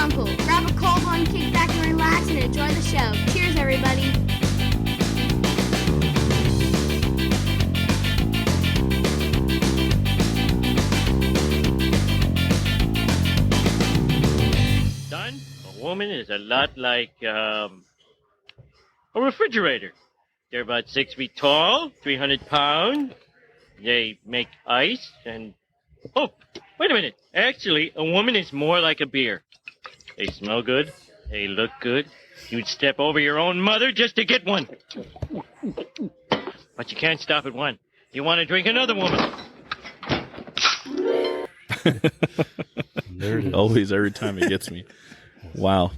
Kunkel. Grab a cold one, kick back and relax, and enjoy the show. Cheers, everybody. Son, a woman is a lot like a refrigerator. They're about 6 feet tall, 300 pounds. They make ice and... Oh, wait a minute. Actually, a woman is more like a beer. They smell good. They look good. You'd step over your own mother just to get one. But you can't stop at one. You want to drink another woman. There it is. Always, every time it gets me. Wow.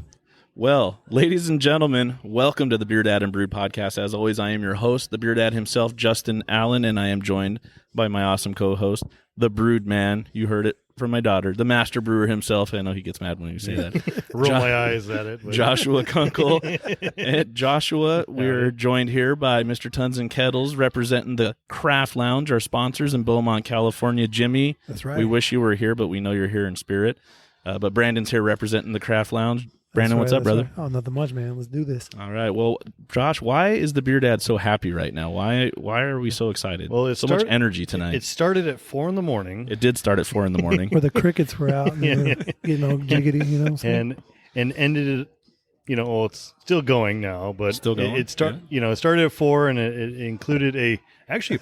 Well, ladies and gentlemen, welcome to the BeerDad and Brewed Podcast. As always, I am your host, the BeerDad himself, Justin Allen, and I am joined by my awesome co-host, the Brewed Man. You heard it from my daughter, the master brewer himself. I know he gets mad when you say that. Roll my eyes at it. But... Joshua Kunkel. And Joshua, we're joined here by Mr. Tons and Kettles, representing the Craft Lounge, our sponsors in Beaumont, California. Jimmy, that's right. We wish you were here, but we know you're here in spirit. But Brandon's here representing the Craft Lounge. Brandon, what's up, brother? Right. Oh, nothing much, man. Let's do this. All right. Well, Josh, why is the BeerDad so happy right now? Why are we so excited? Well, so much energy tonight. It started at 4 a.m. It did start at 4 a.m. Where the crickets were out and they were getting all jiggity, you know what I'm saying? And ended it, well, it's still going now, but still going. It started at 4 and it included a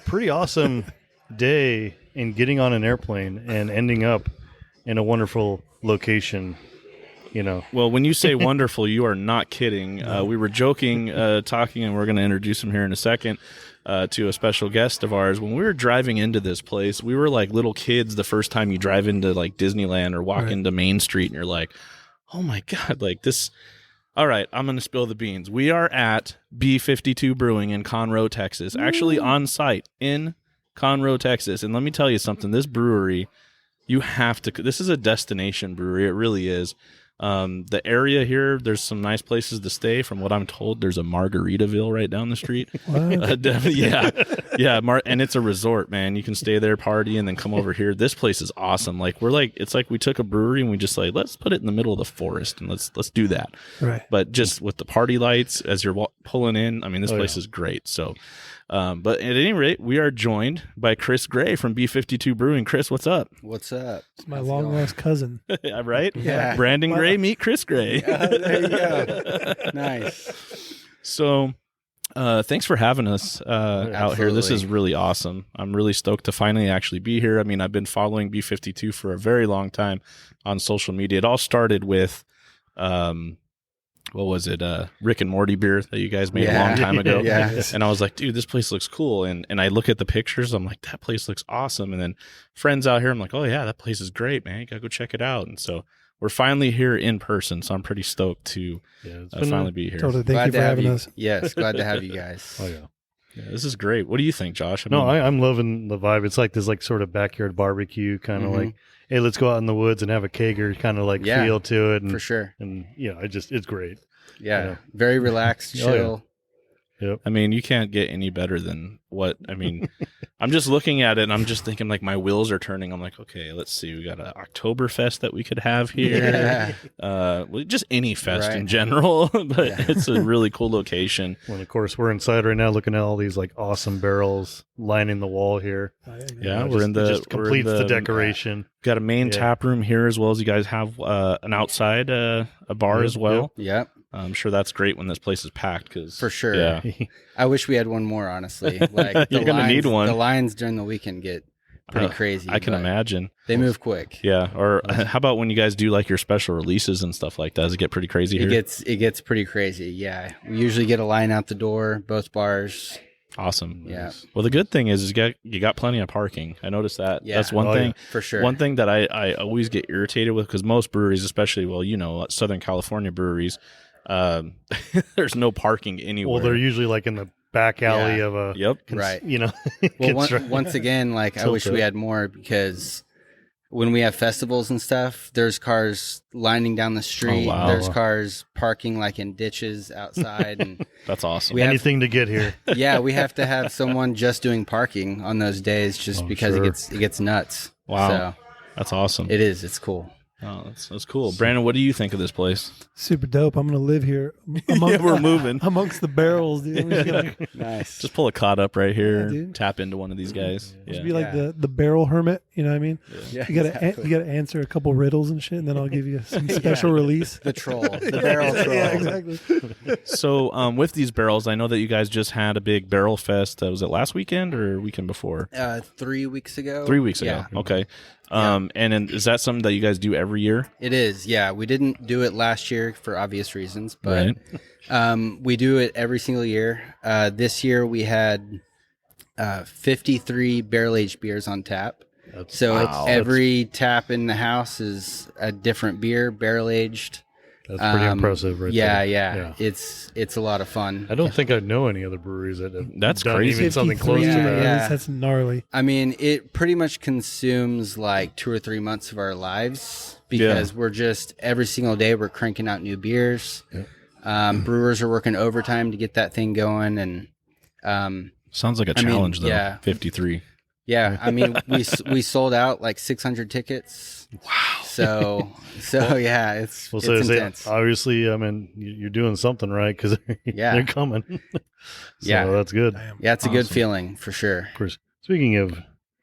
pretty awesome day in getting on an airplane and ending up in a wonderful location. Well, when you say wonderful, you are not kidding. We were joking, talking, and we're going to introduce him here in a second to a special guest of ours. When we were driving into this place, we were like little kids the first time you drive into like Disneyland or walk into Main Street, and you're like, oh my God, like this. All right, I'm going to spill the beans. We are at B52 Brewing in Conroe, Texas, actually on site in Conroe, Texas. And let me tell you something, this brewery, you have to, this is a destination brewery. It really is. The area here, there's some nice places to stay. From what I'm told, there's a Margaritaville right down the street. Yeah. And it's a resort, man. You can stay there, party, and then come over here. This place is awesome. It's like we took a brewery and we just like, let's put it in the middle of the forest and let's do that. Right. But just with the party lights as you're pulling in, I mean, this place is great. So, but at any rate, we are joined by Kris Gray from B52 Brewing. Kris, what's up? What's up? It's my long lost cousin. Right? Yeah. Brandon Gray, meet Kris Gray. There you go. Nice. So, thanks for having us out here. This is really awesome. I'm really stoked to finally actually be here. I mean, I've been following B52 for a very long time on social media. It all started with, what was it? Rick and Morty beer that you guys made a long time ago. And I was like, dude, this place looks cool. And I look at the pictures. I'm like, that place looks awesome. And then friends out here, I'm like, oh yeah, that place is great, man. You gotta go check it out. And so we're finally here in person. So I'm pretty stoked to finally be here. Totally. Thank you for having us. Yes. Glad to have you guys. Oh yeah. Yeah, this is great. What do you think, Josh? I'm loving the vibe. It's like this like sort of backyard barbecue kind of like, hey, let's go out in the woods and have a kegger kind of like feel to it. And, for sure. And it's great. Yeah. Very relaxed, chill. Yep. I mean, you can't get any better than what, I mean, I'm just looking at it and I'm just thinking like my wheels are turning. I'm like, okay, let's see. We got an Oktoberfest that we could have here. Just any fest in general, but it's a really cool location. Well, of course, we're inside right now looking at all these like awesome barrels lining the wall here. It just completes the decoration. Got a main tap room here as well as you guys have an outside a bar as well. Yep. I'm sure that's great when this place is packed. For sure. Yeah. I wish we had one more, honestly. Like You're going to need one. The lines during the weekend get pretty crazy. I can imagine. They move quick. Yeah. Or how about when you guys do like your special releases and stuff like that? Does it get pretty crazy here? It gets pretty crazy. Yeah. We usually get a line out the door, both bars. Awesome. Yeah. Well, the good thing is you got plenty of parking. I noticed that. Yeah. That's one thing. For sure. One thing that I always get irritated with, because most breweries, especially, Southern California breweries, there's no parking anywhere. Well, they're usually like in the back alley of a right. Well, once again, like I wish we had more, because when we have festivals and stuff, there's cars lining down the street. Oh, wow. There's cars parking like in ditches outside, and that's awesome. Anything to get here. Yeah, we have to have someone just doing parking on those days, just because it gets nuts. Wow, so that's awesome. It is. It's cool. Oh, that's cool. Brandon, what do you think of this place? Super dope. I'm gonna live here. Yeah, we're moving. Amongst the barrels, dude. We're just gonna Nice. Just pull a cot up right here, Yeah, dude. tap into one of these guys. just Yeah. be like the barrel hermit. You know what I mean? Yeah, You gotta exactly. you gotta answer a couple riddles and shit, and then I'll give you some special release. The troll, the barrel troll. Yeah, exactly. So, with these barrels, I know that you guys just had a big barrel fest. Was it last weekend or weekend before? 3 weeks ago. 3 weeks ago. Yeah. Okay. And then is that something that you guys do every year? It is. Yeah, we didn't do it last year for obvious reasons, but we do it every single year. This year we had 53 barrel-aged beers on tap. Wow. Every tap in the house is a different beer, barrel-aged. That's pretty impressive, right Yeah, there. yeah. It's a lot of fun. I don't think I know any other breweries that have That's done crazy. even something close to 53, that. Yeah. That's gnarly. I mean, it pretty much consumes like 2 or 3 months of our lives because we're just every single day we're cranking out new beers. Brewers are working overtime to get that thing going, and Sounds like a challenge, though. yeah. 53. yeah, I mean, we sold out like 600 tickets. Wow. So yeah, it's Well, it's so intense. obviously, I mean, you're doing something right because Yeah. they're coming. So Yeah. that's good. Yeah, it's a good Awesome. feeling for sure. Of course. Speaking of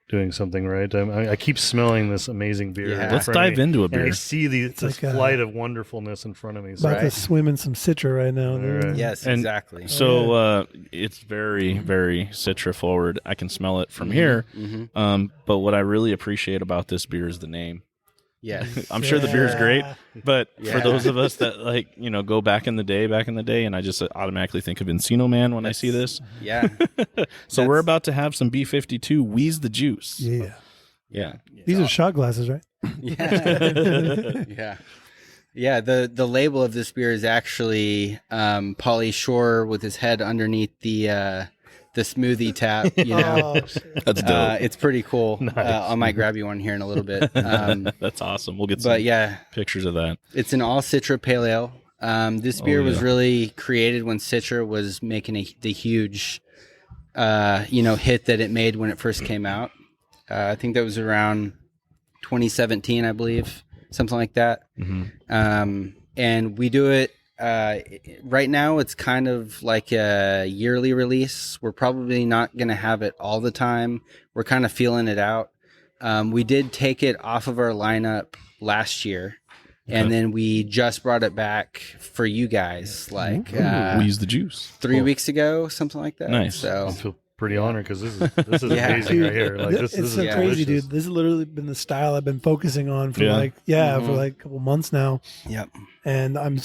doing something right, I keep smelling this amazing beer. Yeah. in Let's front of dive me, into a and I beer. see this like a- flight of wonderfulness in front of me. So About to Right. swim in some Citra right now. dude. Right. Yes, And exactly. So it's very, very Citra forward. I can smell it from here. Mhm. But what I really appreciate about this beer is the name. Yes. I'm sure the beer's great, but for Yeah. those of us that go back in the day, and I just automatically think of Encino Man when I see this. Yeah. So we're about to have some B52 Wheez the Juice. Yeah. Yeah. These are shot glasses, right? Yeah. yeah. Yeah, the label of this beer is actually Pauly Shore with his head underneath the smoothie tap, you know. Oh, shit. That's dope. It's pretty cool. Nice. I might grab you one here in a little bit. That's awesome. We'll get some But yeah, pictures of that. it's an all Citra pale ale. This beer was yeah. really created when Citra was making the huge hit that it made when it first came out. I think that was around 2017, I believe, something like that. And we do it right now. It's kind of like a yearly release. We're probably not going to have it all the time. We're kind of feeling it out. We did take it off of our lineup last year, and then we just brought it back for you guys like Wheez the Juice. 3 weeks ago, something like that. Nice. So I feel pretty honored because this is Yeah. amazing right here. Like this It's is so yeah. crazy, delicious. dude. This has literally been the style I've been focusing on for Yeah. for like a couple months now, yep. and I'm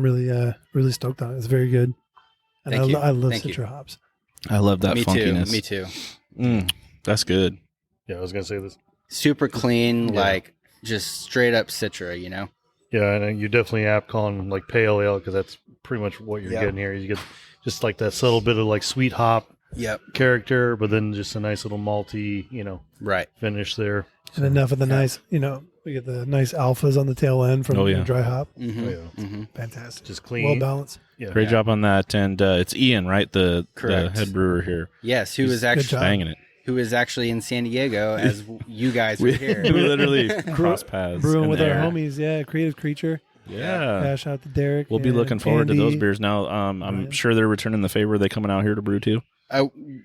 really stoked on it. It's very good, and Thank you. I love Thank you. Citra hops. I love that Me funkiness. too. Me too. That's good. Yeah, I was gonna say this. Super clean, Yeah. like just straight up Citra, you know? Yeah, and you definitely app calling them like pale ale because that's pretty much what you're Yeah. getting here. You get just like that subtle bit of like sweet hop Yep. character, but then just a nice little malty, Right. finish there. And enough of the nice, we get the nice alphas on the tail end from Oh, yeah. the dry hop. Mm-hmm. Oh, yeah. Mm-hmm. Fantastic, Just clean. well balanced. Yeah. Great job on that. And it's Ian, right? The Correct. head brewer here. Yes, Good job. Banging it. who is actually in San Diego as you guys are We here. literally cross paths. Brewing in with there. our homies, Creative Creature. Yeah. Dash out to Derek. We'll be and looking forward to those Andy. beers now. I'm Ryan. sure they're returning the favor. Are they coming out here to brew too?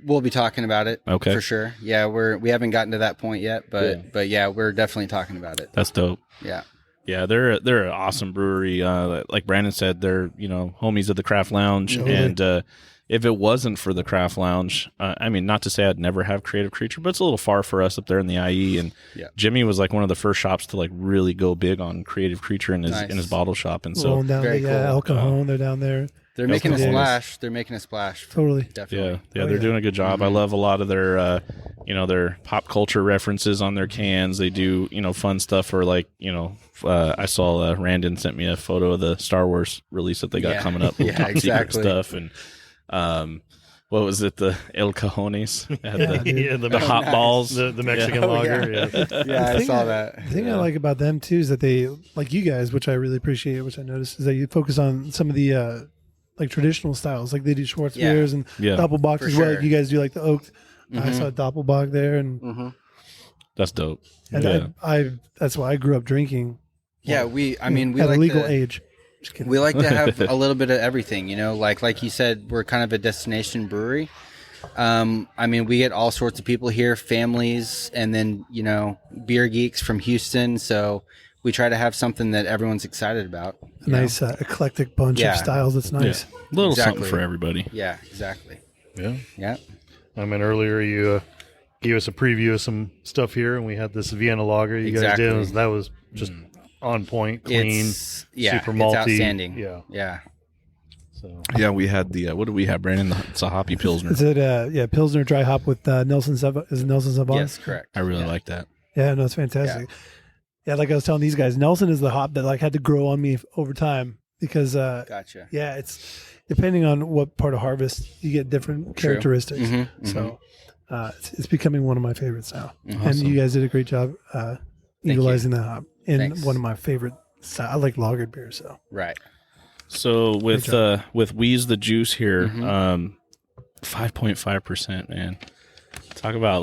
We'll be talking about it. Okay. For sure. Yeah, we haven't gotten to that point yet, but yeah, we're definitely talking about it. That's dope. Yeah. Yeah, they're an awesome brewery. Like Brandon said, they're homies of the Craft Lounge, Totally. and if it wasn't for the Craft Lounge, I mean, not to say I'd never have Creative Creature, but it's a little far for us up there in the IE. And Yeah. Jimmy was like one of the first shops to like really go big on Creative Creature in his Nice. bottle shop, and so Rolling down Very the cool. El Cajon. They're down there. They're making a cool. splash. They're making a splash. Totally. Definitely. yeah, Oh, they're yeah. doing a good job. I love a lot of their their pop culture references on their cans. They do fun stuff for like I saw Randon sent me a photo of the Star Wars release that they got Yeah. coming up. Yeah, Top secret exactly. stuff and what was it? The El Cajones, Yeah, dude. Yeah, the hot nice. balls, the Mexican Oh, lager. yeah. Yeah. Yeah, I thing saw I- that. The thing I like about them too is that they, like you guys, which I really appreciate, which I noticed, is that you focus on some of the like traditional styles, like they do Schwartz Yeah. beers and Yeah. Doppelbock For as well. sure. You guys do like the oak. I Mhm. saw Doppelbock there, and Mm-hmm. That's dope. and Yeah. I that's why I grew up drinking Yeah, we at like a legal to, age. Just kidding. we like to have a little bit of everything, like you said, we're kind of a destination brewery. We get all sorts of people here, families, and then, beer geeks from Houston. So we try to have something that everyone's excited about. A nice eclectic bunch of styles. That's nice. Yeah. A little Exactly. something for everybody. Yeah, exactly. Yeah. Yeah. Earlier you gave us a preview of some stuff here, and we had this Vienna lager you guys did. Exactly. That was just on point, clean, super malty. It's outstanding. Yeah. Yeah. So Yeah, we had the what did we have, Brandon? It's a hoppy pilsner. Is it Pilsner dry hop with Nelson Savon? Is it Nelson Savon? Yes, correct. I really like that. Yeah, no, it's fantastic. Yeah, like I was telling these guys, Nelson is the hop that had to grow on me over time because Gotcha. yeah, it's depending on what part of harvest you get different characteristics. Mhm, So it's becoming one of my favorites now. Mhm. And you guys did a great job utilizing that hop in Thanks. one of my favorite styles. I like lagered beer, so Right. So with Wheez the Juice here, Mhm. 5.5%, man. Talk about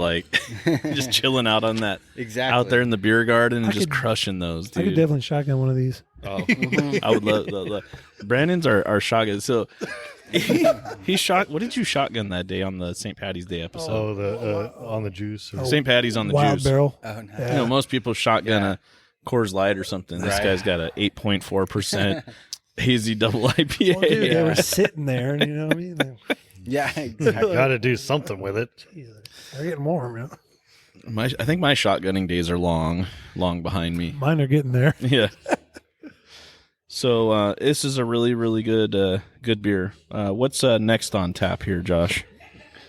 just chilling out on that Exactly. out there in the beer garden and I just could- crushing those, I could dude. definitely shotgun one of these. Oh, Mhm. I would love. Brandon's our shotgun. So he shot. What did you shotgun that day on the St. Patty's Day episode? Oh, the on the juice. Or, St. Patty's on the Wild juice. barrel. Oh, no. Yeah. Most people shotgun a Coors Light or something. This Right. guy's got a 8.4% hazy double IPA. Well, dude, they Yeah. were sitting there, and you know what I mean? Yeah, exactly. got to do something with it. They're getting warm. Yeah. I think my shotgunning days are long behind me. Mine are getting there. Yeah. So this is a really, really good beer. What's next on tap here, Josh?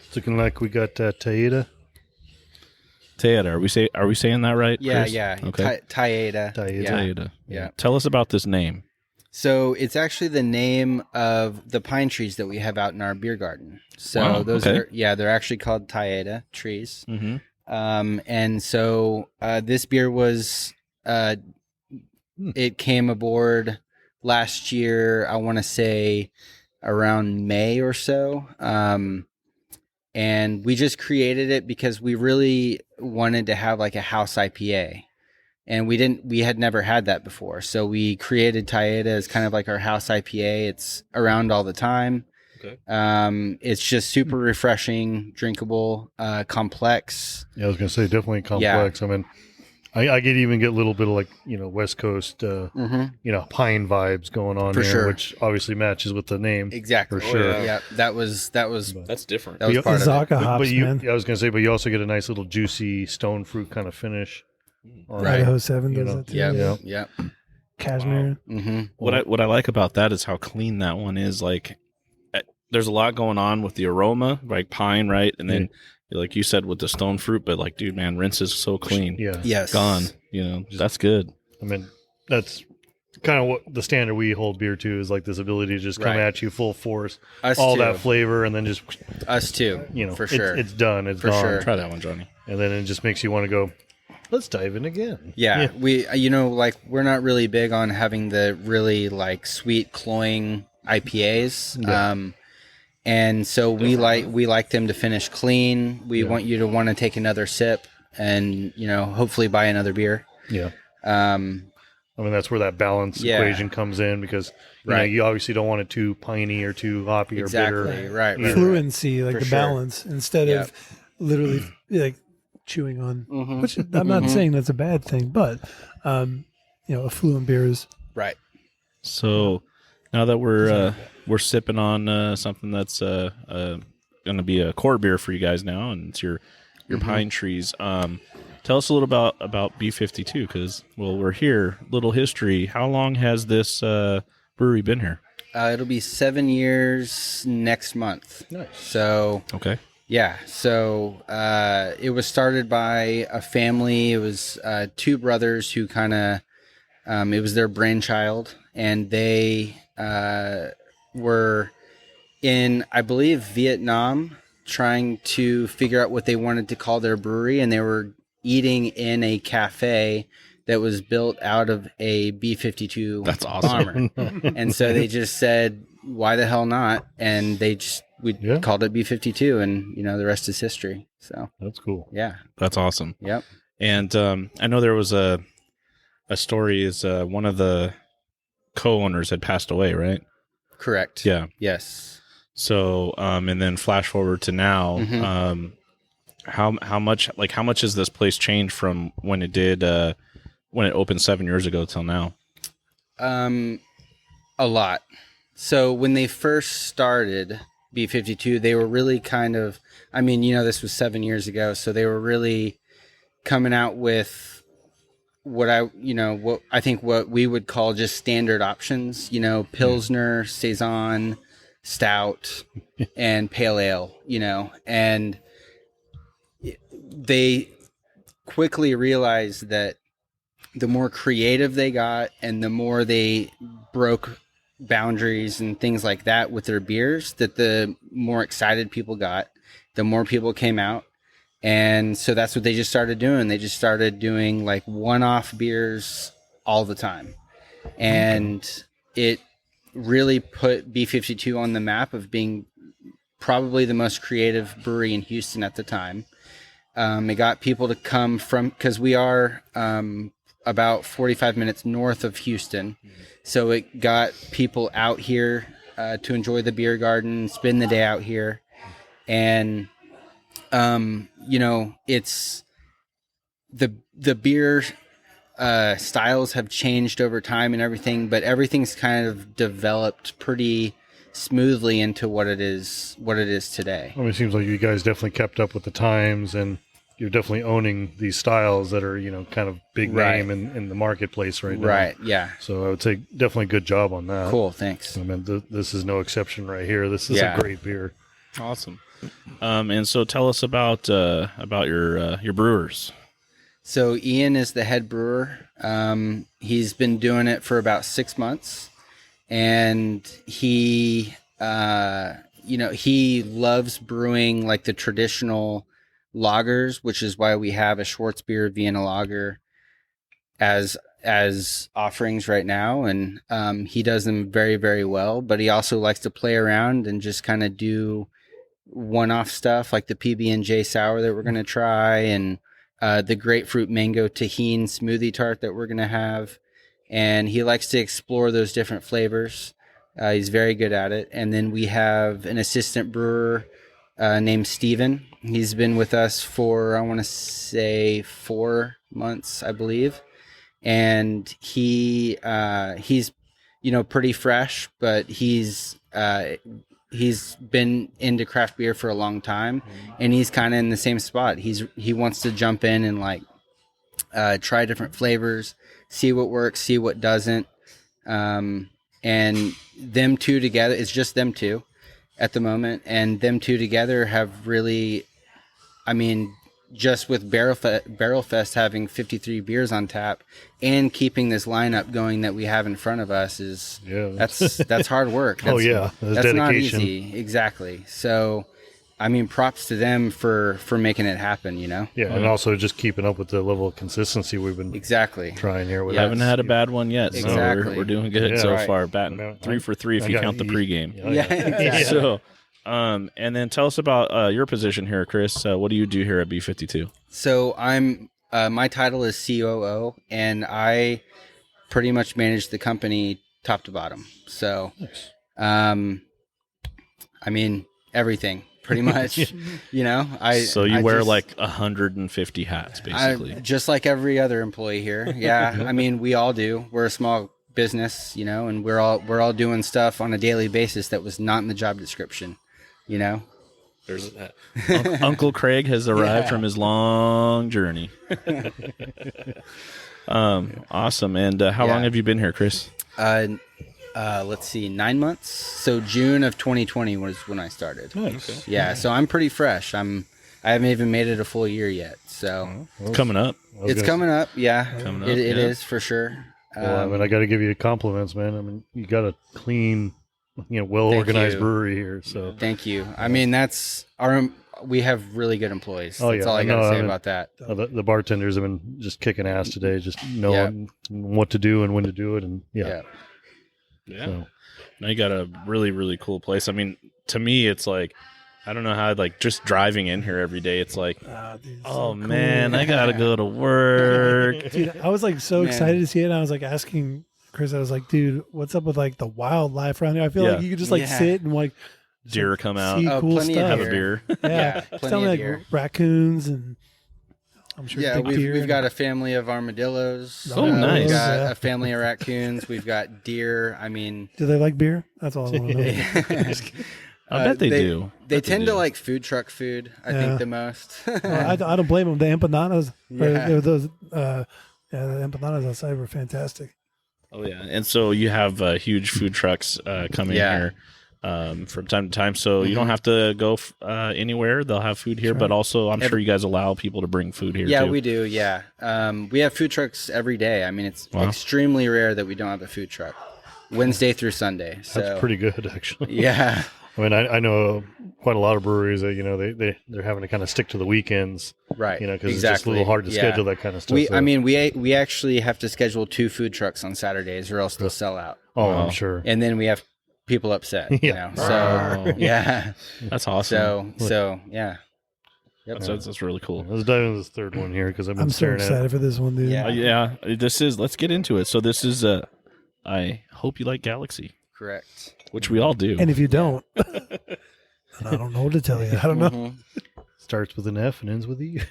It's looking like we got Taeda. Taeda. Are we saying that right? Yeah, Chris? yeah. Okay. Taeda. Taeda. Yeah. Taeda. Yeah. Tell us about this name. So it's actually the name of the pine trees that we have out in our beer garden. So Wow, those okay. are, they're actually called Taeda trees. Mm-hmm. And so this beer was, it came aboard last year, I want to say around May or so. And we just created it because we really wanted to have like a house IPA. And we had never had that before. So we created Taeda as kind of like our house IPA. It's around all the time. Okay. It's just super refreshing, drinkable, complex. Yeah, I was going to say definitely complex. I mean, I could even get a little bit of West Coast, Mm-hmm. pine vibes going on For there, sure. which obviously matches with the name. Exactly. For sure. Yeah. That was That's different. that was Yeah, part of it. Zaka hops, But you, man. I was going to say, but you also get a nice little juicy stone fruit kind of finish. on Right. it. Idaho 7 You does know. that too. Yeah. Yeah. Yep. Cashmere. Mm-hmm. What I like about that is how clean that one is. There's a lot going on with the aroma, like pine, right? And then, like you said, with the stone fruit, but dude, man, rinse is so clean. Yeah. Yes. Gone. That's good. I mean, that's kind of what the standard we hold beer to is this ability to just come Right. at you full force, Us all too. that flavor, and then just, Us too. For it's, sure. it's done. It's For gone. sure. Try that one, Johnny. And then it just makes you want to go, let's dive in again. Yeah, we we're not really big on having the really sweet cloying IPAs. Yeah. And so we like them to finish clean. We want you to want to take another sip and hopefully buy another beer. Yeah. I Um, mean, that's where that balance Yeah. equation comes in because Right. you obviously don't want it too piney or too hoppy exactly. or bitter. Right. Yeah. Fluency, For the sure. balance, instead Yep. of literally chewing on. Mhm. Which I'm not saying that's a bad thing, but a fluent beer is Right. So now that we're sipping on something that's going to be a core beer for you guys now, and it's your pine trees. Tell us a little about B52 because we're here. Little history. How long has this brewery been here? It'll be 7 years next month. Nice. So Okay. yeah, so it was started by a family. It was two brothers who kind of it was their brainchild, and they were in, I believe, Vietnam, trying to figure out what they wanted to call their brewery, and they were eating in a cafe that was built out of a B-52 That's awesome. bomber. And so they just said, why the hell not? And we called it B-52, and the rest is history. So That's cool. yeah. That's awesome. Yep. And I know there was a a story is one of the co-owners had passed away, right? Correct. Yeah. Yes. So, and then flash forward to now, Mhm. how much has this place changed from when it did, when it opened 7 years ago till now? A lot. So when they first started B52, they were really kind of, I mean, this was 7 years ago. So they were really coming out with what we would call just standard options, Pilsner, Saison, Stout, and Pale Ale, and they quickly realized that the more creative they got and the more they broke boundaries and things like that with their beers, that the more excited people got, the more people came out. And so that's what they just started doing. They just started doing like one-off beers all the time. And it really put B52 on the map of being probably the most creative brewery in Houston at the time. It got people to come from, because we are about 45 minutes north of Houston. So it got people out here to enjoy the beer garden, spend the day out here. And, it's the beer styles have changed over time and everything, but everything's kind of developed pretty smoothly into what it is today. It seems like you guys definitely kept up with the times, and you're definitely owning these styles that are, kind of big name in the marketplace right now. Right, yeah. So I would say definitely good job on that. Cool, thanks. I mean, this is no exception right here. This is a great beer. Awesome. And so tell us about your brewers. So Ian is the head brewer. He's been doing it for about 6 months, and he loves brewing like the traditional lagers, which is why we have a Schwarzbier Vienna lager as offerings right now. And he does them very, very well, but he also likes to play around and just kind of do one-off stuff like the PB&J sour that we're going to try, and the grapefruit mango tahini smoothie tart that we're going to have. And he likes to explore those different flavors. He's very good at it. And then we have an assistant brewer named Steven. He's been with us for, I want to say 4 months, I believe. And he's, pretty fresh, but he's been into craft beer for a long time, and he's kind of in the same spot. He wants to jump in and try different flavors, see what works, see what doesn't. And them two together, it's just them two at the moment, and them two together have really, just with Barrel Fest having 53 beers on tap and keeping this lineup going that we have in front of us that's hard work. That's dedication. Not easy. Exactly. So, props to them for making it happen, Yeah, and also just keeping up with the level of consistency we've been trying here. We haven't had a bad one yet, so we're doing good so far. Batting 3 for 3 if you count the pregame. Exactly. So, and then tell us about your position here, Kris. What do you do here at B52? So I'm my title is COO, and I pretty much manage the company top to bottom. So, everything. Pretty much, So you wear like 150 hats, basically. Just like every other employee here. Yeah, we all do. We're a small business, and we're all doing stuff on a daily basis that was not in the job description, There's Uncle Craig has arrived from his long journey. Awesome. And how long have you been here, Kris? Let's see, 9 months. So June of 2020 was when I started. Nice. Okay. Yeah, so I'm pretty fresh. I haven't even made it a full year yet. So it's coming up. It's coming up. Yeah, it is for sure. Well, I got to give you compliments, man. You got a clean, well-organized brewery here. So thank you. We have really good employees. That's all I got to say about that. The bartenders have been just kicking ass today, just knowing what to do and when to do it, and Yeah. So. Now you got a really, really cool place. To me, it's like I don't know how, like, just driving in here every day, it's like, Dude, it's oh, so cool. man, I got to go to work. Dude, I was like so Man. excited to see it. And I was like asking Chris, I was like, dude, what's up with like the wildlife around here? I feel Yeah. like you could just like Yeah. sit and like Deer come out, see Oh, cool plenty of stuff. have a deer. beer. Yeah, Yeah, it's plenty telling of like deer. raccoons and I'm sure Yeah, big deer. we've and- got a family of armadillos. Oh, nice. We've got Yeah. a family of raccoons. We've got deer. I mean, Do they like beer? That's all I want to know. I bet they do. They Bet tend do. to like food truck food, I Yeah. think, the most. I don't blame them. The empanadas, Yeah. or those, the empanadas outside were fantastic. Oh yeah, and so you have huge food trucks coming Yeah. here from time to time. So you don't have to go anywhere; they'll have food here. That's But right. also, I'm sure you guys allow people to bring food here. Yeah, too. we do. Yeah, we have food trucks every day. I mean, it's Wow. extremely rare that we don't have a food truck, Wednesday through Sunday. So That's pretty good, actually. Yeah, I mean, I know quite a lot of breweries that they're having to kind of stick to the weekends, right. because exactly. it's just a little hard to Yeah. schedule that kind of stuff. We, so- I mean, we actually have to schedule 2 food trucks on Saturdays, or else they'll sell out. oh, Wow. I'm sure. And then we have people upset. You Yeah. know? So yeah. That's awesome. So yeah. Yep. That's really cool. Let's dive into this third one here because I've been I'm so staring at it. excited for this one, dude. Yeah. Yeah, this is. Let's get into it. So this is. I hope you like Galaxy, Correct. which we all do. And if you don't, then I don't know what to tell you. I don't know. Mhm. Starts with an F and ends with E.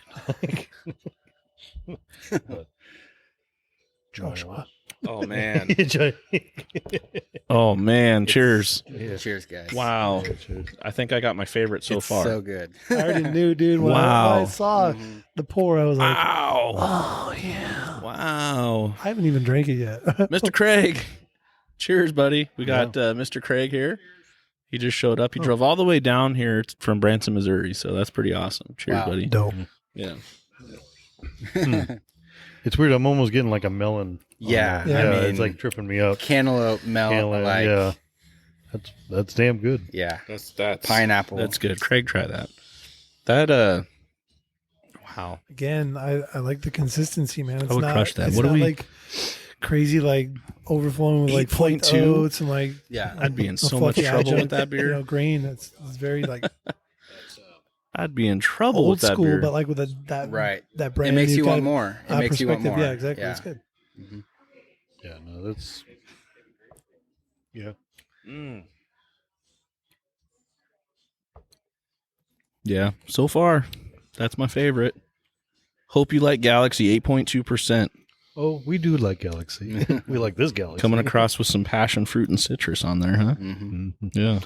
Joshua. Oh man. Yeah. Oh man. Cheers. Cheers, guys. Wow. I think I got my favorite so It's far. so good. I already knew, dude. When Wow. I saw Mhm. the pour, I was like, Wow. oh, yeah. Wow. I haven't even drank it yet. Mr. Craig. Cheers, buddy. We got Mr. Craig here. He just showed up. He drove all the way down here from Branson, Missouri. So that's pretty awesome. Cheers, Wow. buddy. Dope. Yeah. It's weird. I'm almost getting like a melon. Yeah, Yeah, I mean, it's like tripping me up. cantaloupe melt, Cantaloupe, like yeah, that's damn good. yeah, That's pineapple. That's good. Craig, try that. That wow. Again, I like the consistency, man. It's I would not, crush that. It's What do not we- like crazy, like overflowing with like flaked 8.2? oats and like Yeah, I'd be in a so much fluffy trouble adjunct, with that beer. You know, grain. It's very like I'd be in trouble old with that school, beer. but like with that right. that It brand. makes new you want kind of, more. It makes you want perspective. more. Yeah, exactly. Yeah. It's good. Yeah, no, that's yeah. Yeah. So far, that's my favorite. Hope you like Galaxy 8.2%. Oh, we do like Galaxy. We like this Galaxy. Coming across with some passion fruit and citrus on there, huh? Mhm. Mhm. Yeah.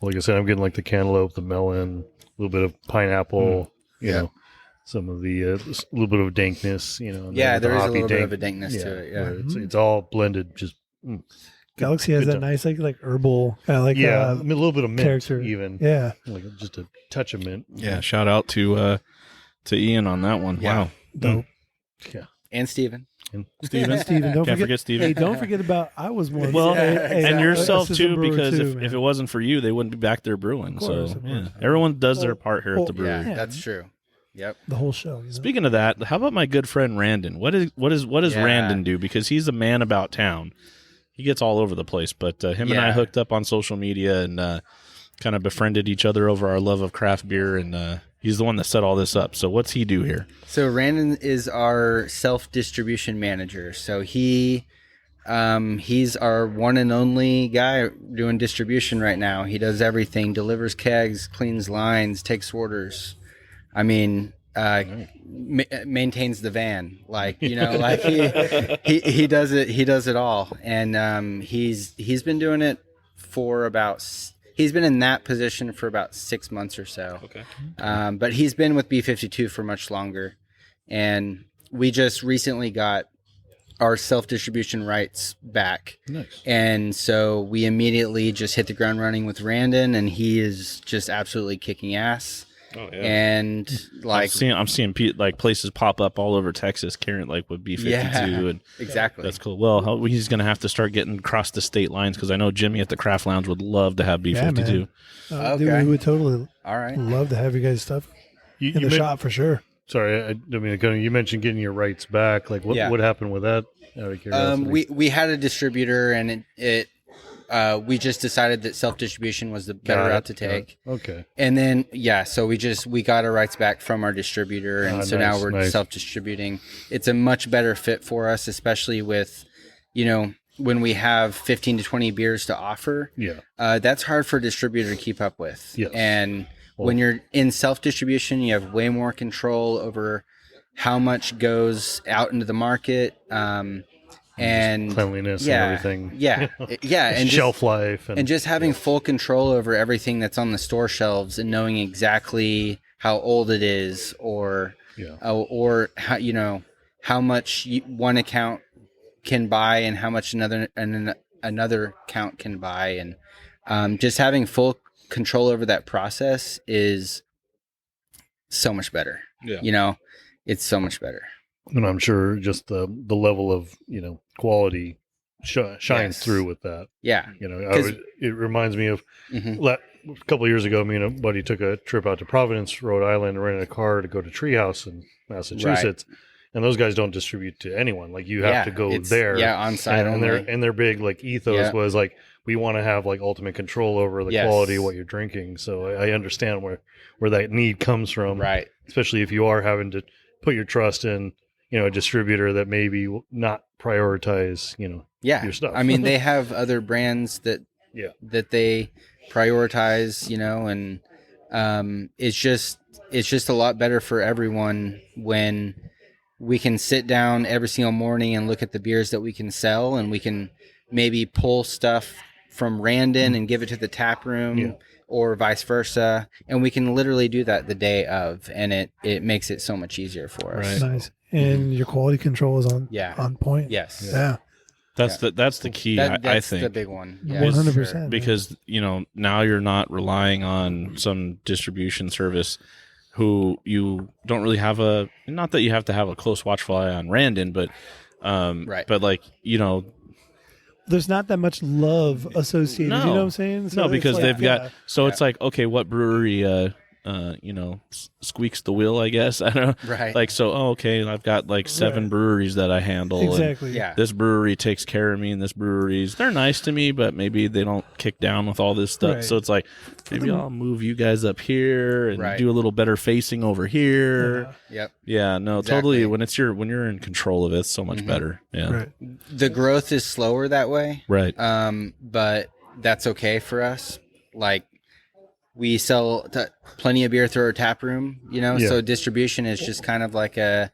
Like I said, I'm getting like the cantaloupe, the melon, a little bit of pineapple. You Yeah. know, some of the a little bit of dankness. You know, and Yeah, then the there is a hoppy little bit dank- of a dankness to it. Yeah. where it's all blended. Just Galaxy has good that time. nice like herbal kind of like yeah, I mean, a little bit of mint character. even. Yeah. Like just a touch of mint. Yeah. Shout out to Ian on that one. Yeah. Wow. Dope. Yeah. And Steven. Steven. Steven, don't Can't forget Steven. Hey, don't forget about I was one. Well, Hey, and hey, yourself assistant too, brewer because too, if it wasn't for you, they wouldn't be back there brewing. Of course, So of yeah, course. everyone does their part here at the brewery. Yeah, Yeah. that's true. Yep. the whole show. You know? Speaking of that, how about my good friend Randon? What does Yeah. Randon do? Because he's a man about town. He gets all over the place. But him and I Yeah. hooked up on social media and kind of befriended each other over our love of craft beer. And he's the one that set all this up. So what's he do here? So Randon is our self-distribution manager. So he's our one and only guy doing distribution right now. He does everything: delivers kegs, cleans lines, takes orders. I mean, maintains the van. Like like he does it. He does it all, and he's been doing it for about. He's been in that position for about 6 months or so. Okay. But he's been with B52 for much longer. And we just recently got our self-distribution rights back. Nice. And so we immediately just hit the ground running with Randon, and he is just absolutely kicking ass. Oh yeah. And like, I'm seeing like places pop up all over Texas carrying like with B52 Yeah. and exactly. that's cool. Well, he's going to have to start getting across the state lines because I know Jimmy at the Craft Lounge would love to have B52. Yeah, Dude, Okay. we would totally All right. love to have you guys stuff You, in the shop for sure. Sorry, I mean, you mentioned getting your rights back. Like, what Yeah. happened with that? Out of curiosity. We had a distributor, and it we just decided that self-distribution was the better route to take. Okay. And then, so we got our rights back from our distributor. And so now we're self-distributing. It's a much better fit for us, especially with, when we have 15 to 20 beers to offer. Yeah. That's hard for a distributor to keep up with. Yes. And when you're in self-distribution, you have way more control over how much goes out into the market. And cleanliness and everything. Yeah. And shelf life. And just having full control over everything that's on the store shelves and knowing exactly how old it is or how, how much one account can buy and how much another account can buy. And just having full control over that process is so much better. Yeah. It's so much better. And I'm sure just the level of, quality shines through with that. Yeah. It reminds me of a couple of years ago, me and a buddy took a trip out to Providence, Rhode Island, and rented a car to go to Treehouse in Massachusetts. Right. And those guys don't distribute to anyone. Like you have to go there. Yeah, on site only. And their big ethos was like, we want to have ultimate control over the quality of what you're drinking. So I understand where that need comes from. Right. Especially if you are having to put your trust in, a distributor that maybe will not prioritize, your stuff. I mean, they have other brands that they prioritize, and it's just a lot better for everyone when we can sit down every single morning and look at the beers that we can sell, and we can maybe pull stuff from Randon and give it to the tap room or vice versa. And we can literally do that the day of, and it makes it so much easier for us. Right. Nice. And your quality control is on point. Yes. Yeah. That's the key. I think that's the big one. 100%. Sure. Because now you're not relying on some distribution service who you don't really have not that you have to have a close watchful eye on Randon, but but there's not that much love associated. No. You know what I'm saying? So because they've got. So it's like, okay, what brewery? Squeaks the wheel, I guess. I don't know. Right. Okay, I've got 7 breweries that I handle. Exactly. Yeah. This brewery takes care of me, and this brewery's, they're nice to me, but maybe they don't kick down with all this stuff. Right. So it's like, maybe I'll move you guys up here and do a little better facing over here. Yep. Yeah, no, Exactly. totally. When you're in control of it, it's so much better. Yeah. Right. The growth is slower that way. Right. But that's okay for us. We sell plenty of beer through our tap room, so distribution is just kind of another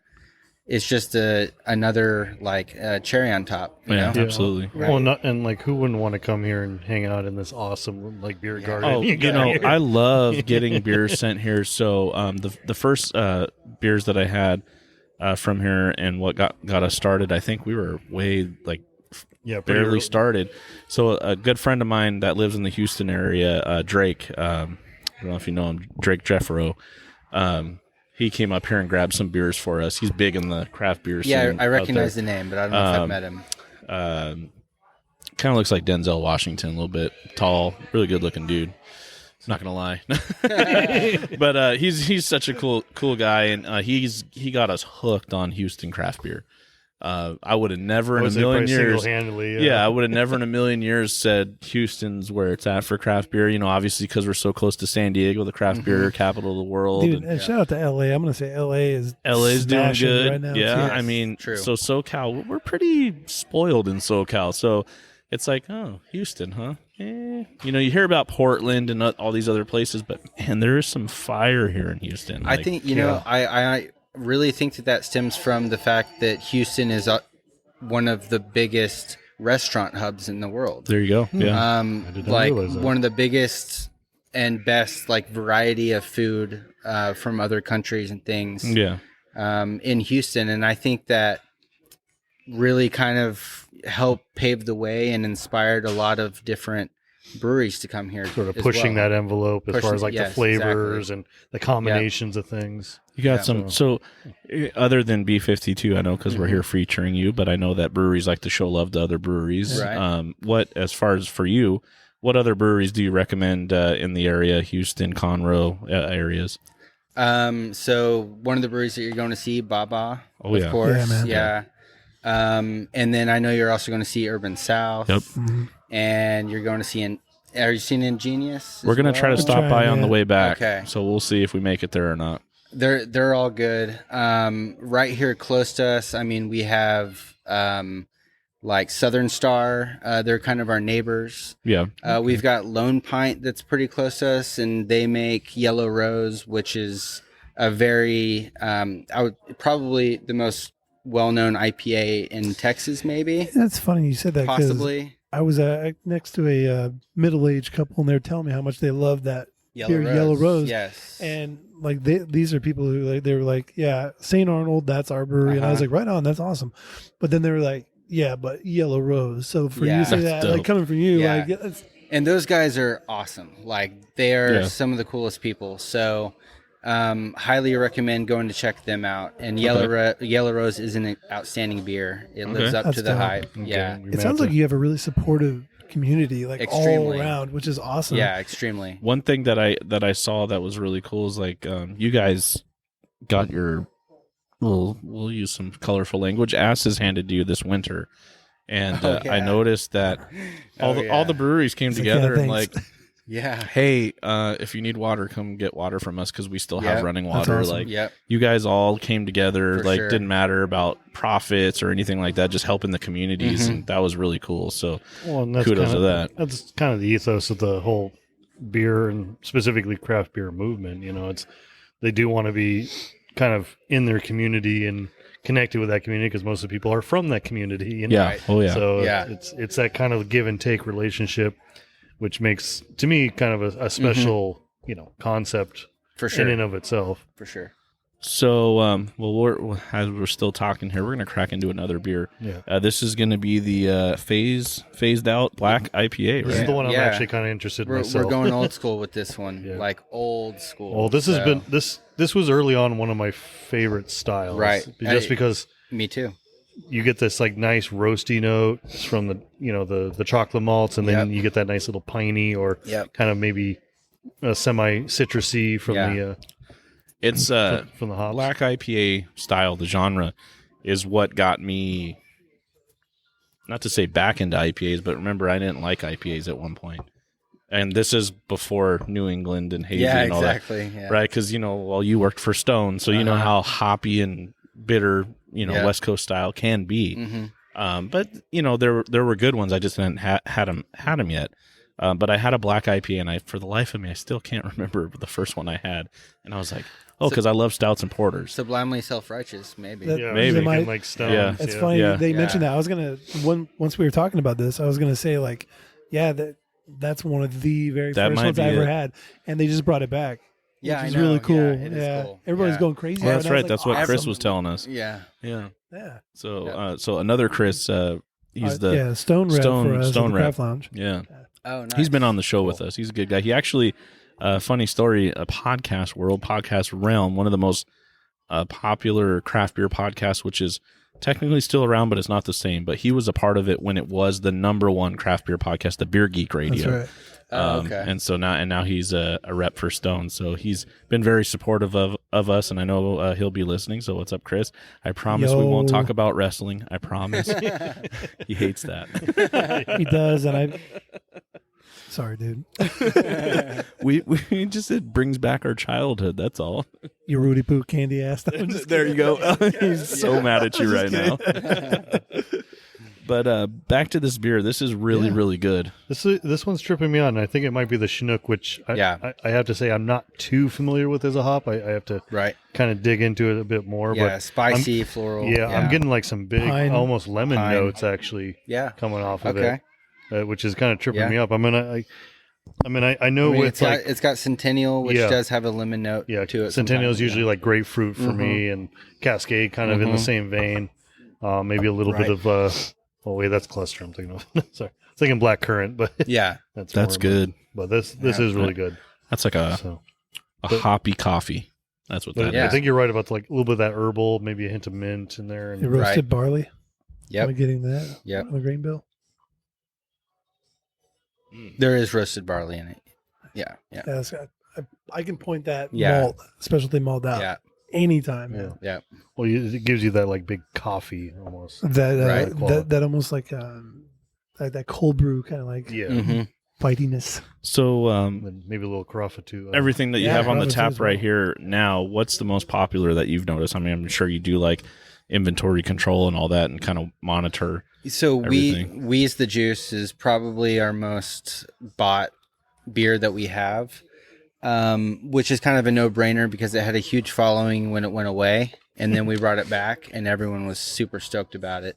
cherry on top. You know? Absolutely. Right. Well, who wouldn't want to come here and hang out in this awesome beer garden? Oh, I love getting beers sent here. So the first beers that I had from here and what got us started, I think we were way barely started. So a good friend of mine that lives in the Houston area, Drake, I don't know if you know him, Drake Jeffro, he came up here and grabbed some beers for us. He's big in the craft beer scene. Yeah, I recognize the name, but I don't know if I've met him. Kind of looks like Denzel Washington, a little bit tall, really good looking dude. Not gonna lie, but he's such a cool guy, and he got us hooked on Houston craft beer. I would have never in a million years. I would have never in a million years said Houston's where it's at for craft beer. Obviously because we're so close to San Diego, the craft beer capital of the world. Dude, and shout out to LA. I'm going to say LA's doing good. Right now, yeah, too. I mean, True. So SoCal, we're pretty spoiled in SoCal. So it's like, oh, Houston, huh? You hear about Portland and all these other places, but man, there is some fire here in Houston. I think I really think that stems from the fact that Houston is one of the biggest restaurant hubs in the world. There you go. Yeah. One of the biggest and best variety of food from other countries and things. Yeah. In Houston, and I think that really kind of helped pave the way and inspired a lot of different breweries to come here. Sort of pushing that envelope as far as the flavors and the combinations of things. You got some. So, other than B52, I know because we're here featuring you, but I know that breweries like to show love to other breweries. Right. What, as far as for you, what other breweries do you recommend in the area, Houston, Conroe areas? So one of the breweries that you're going to see, Baba, of Yeah, course. man. Yeah. And then I know you're also going to see Urban South. Yep. Mm-hmm. and you're going to see are you seeing Ingenious? We're gonna try to stop by on the way back. Okay. So we'll see if we make it there or not. They're all good. Right here close to us, I mean, we have like Southern Star. They're kind of our neighbors. Yeah. We've got Lone Pint that's pretty close to us, and they make Yellow Rose, which is a very probably the most well-known IPA in Texas, maybe. That's funny you said that. Possibly. I was next to a middle-aged couple, and they're telling me how much they love that Yellow Rose. Yes. And like these are people who they were like, yeah, St. Arnold, that's our brewery, and I was like, right on, that's awesome. But then they were like, yeah, but Yellow Rose. So for you to say that, dope. like coming from you, Yeah. like it's, And those guys are awesome. Like they are some of the coolest people. So highly recommend going to check them out. And Yellow Rose is an outstanding beer. It lives up That's to the dope. hype. Okay, Yeah. we may it have sounds to- like you have a really supportive community, like all Extremely. around, which is awesome. Yeah, extremely. One thing that I saw that was really cool is like you guys got your we'll use some colorful language asses handed to you this winter, and yeah. I noticed that all the breweries came It's like, together yeah, and like, thanks. Yeah. hey, if you need water, come get water from us because we still have Yep. running That's water. awesome. Like Yep. you guys all came together, For like sure. didn't matter about profits or anything like that, just helping the communities, Mhm. and that was really cool. So Well, and that's kudos kind to of, that. That's kind of the ethos of the whole beer and specifically craft beer movement. You know, they do want to be kind of in their community and connected with that community because most of the people are from that community. You know? Yeah, Right. oh yeah, So Yeah. it's that kind of give and take relationship, which makes to me kind of a special concept For sure. in and of itself. For sure. So, as we're still talking here, we're going to crack into another beer. Yeah. This is going to be the phased out black IPA, This right? is the one I'm Yeah. actually kind of interested in We're myself. going old school with this one. Yeah. Like old school. Well, this has So- been this was early on one of my favorite styles, Right. Just because Me too. you get this like nice roasty note from the chocolate malts, and then Yep. you get that nice little piney or Yep. kind of maybe semi citrusy from Yeah. It's from the hops. black IPA style. The genre is what got me, not to say back into IPAs, but remember I didn't like IPAs at one point. And this is before New England and hazy Yeah, and all exactly. that, Yeah. right? Because you worked for Stone, so you know Uh-huh. how hoppy and bitter Yeah. West Coast style can be. Mm-hmm. But there were good ones. I just hadn't had them yet. But I had a black IPA, and for the life of me, I still can't remember the first one I had. And I was like, because I love stouts and porters. Sublimely self-righteous, maybe. That- Yeah, Maybe. making, might- like stones. Yeah. It's yeah. funny Yeah. they Yeah. mentioned that. I was gonna once we were talking about this, I was gonna say like, yeah, that's one of the very That first might ones I be ever it. had, and they just brought it back. Yeah, which is I know. really cool. Yeah, it is cool. Everybody's Yeah. going crazy. Oh, about that's it. I was right. like, That's what Kris awesome. was telling us. Yeah. Yeah. Yeah, So Yeah. so another Kris, he's the yeah Stone rep Stone- for us at Stone the rep. Craft Lounge. yeah. Oh, nice. He's been on the show with us. He's a good guy. He actually, funny story, a podcast realm, one of the most popular craft beer podcasts, which is technically still around, but it's not the same. But he was a part of it when it was the number one craft beer podcast, the Beer Geek Radio. That's right. Oh, okay. And so now he's a rep for Stone. So he's been very supportive of us, and I know he'll be listening. So what's up, Kris? I promise we won't Yo. talk about wrestling. I promise. He hates that. He does, and I. Sorry, dude. we just, it brings back our childhood. That's all. You Rudy Poo candy ass. I'm just There you go. kidding. He's so mad at you right now. But back to this beer. This is really, really good. This one's tripping me on. I think it might be the Chinook, which I have to say I'm not too familiar with as a hop. I have to Right. kind of dig into it a bit more. Yeah, but spicy, floral. I'm getting like some big, Pine. almost lemon Pine. notes actually Yeah. coming off of Okay. it, which is kind of tripping Yeah. me up. I know I mean, with like it's got Centennial, which Yeah. does have a lemon note yeah, to it. Centennial's sometimes, usually like grapefruit for me, and Cascade kind of in the same vein. Maybe a little bit Right. of oh wait, that's cluster I'm thinking of. Sorry, I'm thinking black currant, but Yeah. That's more, good. But this Yeah. is really good. That's like a So, hoppy coffee. That's what but that Yeah. I think you're right about like a little bit of that herbal, maybe a hint of mint in there. The And roasted barley. Am I Yep. getting that? Yep. On the grain bill. There is roasted barley in it. Yeah. Yeah. Yeah, I can point that Yeah. malt, specialty malt out Yeah. anytime. Yeah. Yeah. well, it gives you that like big coffee almost. That Right. that almost like like that cold brew kind of like Yeah. bitiness. So And maybe a little carafa too. everything that you Yeah, have on the carafa too tap as well. right here now, what's the most popular that you've noticed? I mean, I'm sure you do like inventory control and all that and kind of monitor. So everything. Wheez the Juice is probably our most bought beer that we have, which is kind of a no-brainer because it had a huge following when it went away, and then we brought it back, and everyone was super stoked about it.